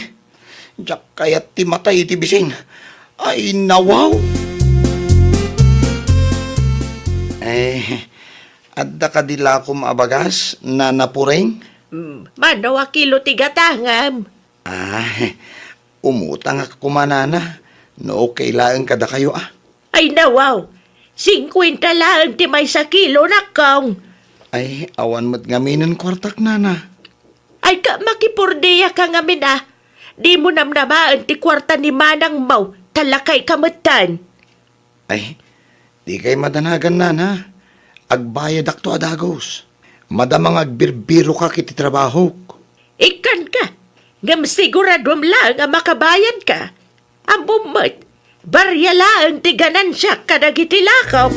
Diyak kayat ti matay ti bising. Ay, nawaw! Adda ka dila ko maabagas na napureng? Manawa kilo ti gatangam. Umutang ako kumanana. No, kailangan kada kayo Ay nawaw, 50 lang ti may sa kilo na kong. Ay, awan mo't ngaminan kwartak nana. Ay ka makipurdiya ka ngamin Di mo namnamaan ti kwarta ni Manang Mau, talakay kamutan. Ay, di kay madanagan nana. Agbayad akto adagos. Madamang agbirbiro ka kiti trabaho. Ikan ka, ngam siguradom lang ang makabayad ka. Ang bumot, barya lang ti ganansya kadagiti lakaw.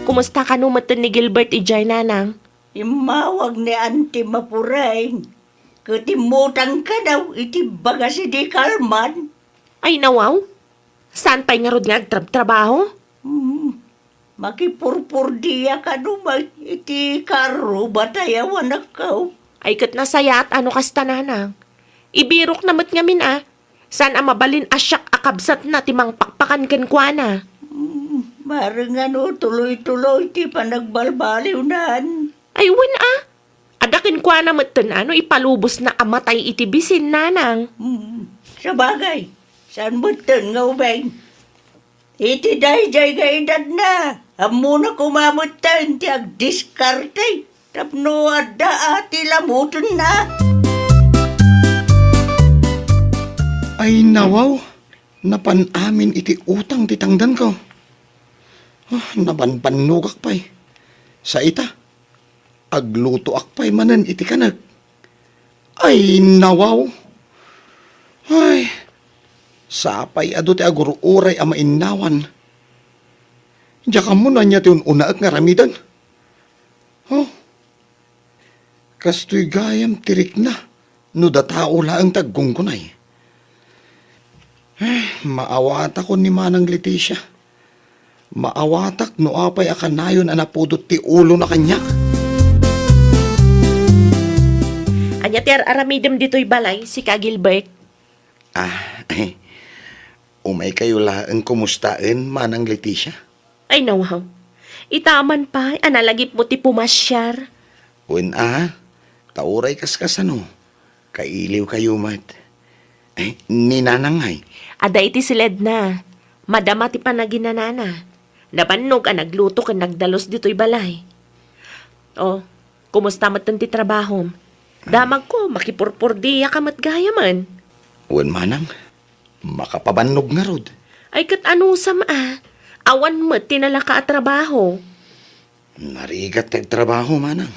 Kumusta ka numatan ni Gilbert ijay nanang? Imawag ni Auntie Mapureng. Kutimutang ka daw, iti baga si Di Carman. Ay nawaw, saan pa'y nga rod nga agtrab-trabaho? Makipurpur diya ka naman, iti karo batayawan akaw. Ay kat nasaya at ano kas tananang. Ibirok namat ngamin saan ang mabalin asyak akabsat na timang pakpakan ken kwa na. Marang ano, tuloy-tuloy ti panagbalbaliw nan. Ay wen adakin kwa na matan ipalubos na amatay iti bisin nanang. Sa bagay, saan mo nga ubeng? Iti dayjay ga edad na. Amo na kumamutan ti agdiskarte. Tapno adda ati lamuton na. Ay nawaw, napanamin iti utang titangdan ko. Nabanpanugak pa'y. Sa ita, agluto akpay manan iti kanag. Ay nawaw. Ay, sapay ado ti aguruuray ama inawan. Diya ka mo na niya ti unaak nga ramidan. Kastoy gayam tirik na, no datao laang taggungkunay. Maawatak ko ni Manang Leticia. Maawatak no apay akanayon anapudot ti ulo na kanyak. Anya ti aramidem dito'y balay, si Ka Gilbert. Umay kayo laang kumustain, Manang Leticia. Ay nawaw, itaman pa, analagip mo ti pumasyar. Tauray kaskasano. Kailiw kayo mat. Ninanangay. Ada iti siled na, madama ti panaginanana. Nabannog nagluto ka nagdalos dito'y balay. Kumusta matan ti trabahom? Damag ko, makipurpur diya ka matgaya man. Manang, makapabannog nga rod. Ay kat ano awan mo tinala ka at trabaho. Narigat trabaho, Manang.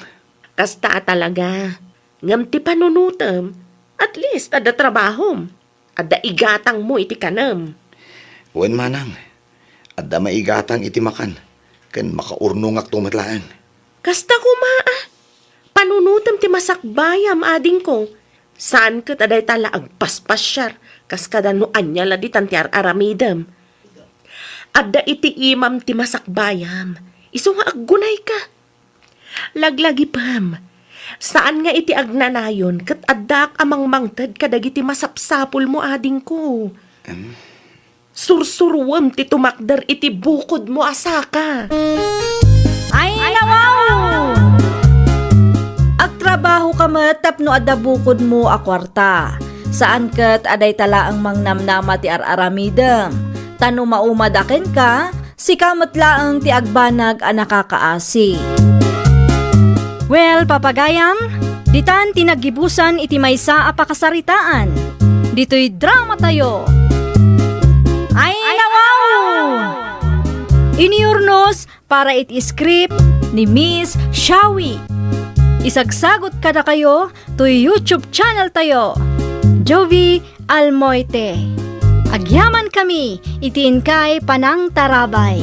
Kasta talaga, ngam ti panunutam, at least ada trabahom. Ada igatang mo iti kanam. Manang, adda maigatang iti makan, ken makaurnungak tumatlaan. Kasta ko panunutam ti masakbayam ading ko. Saan ka taday tala agpaspasyar, kas kadano anya la di tantiar aramidam. Adda iti imam ti masakbayam, iso nga aggunay ka. Laglagi pam, saan nga iti agnanayon kat addak amang mangtad kadagiti masapsapul mo ading ko. Sursurwam ti tumakder iti bukod mo asaka. Ay, nawaw! Agtrabaho ka matap no adda bukod mo a kwarta. Saan kat aday tala ang mangnamnama ti araramidem. Tano maumadaken ka, si kamot laang ti agbanag a nakakaasi. Well, papagayam, ditan tinagibusan iti maysa a pakasaritaan. Dito'y drama tayo. Ay, nawaw! Iniurnos para iti script ni Miss Shawi. Isagsagot ka na kayo to YouTube channel tayo, Jovi Almoite. Agyaman kami, itiin kay Panang Tarabay.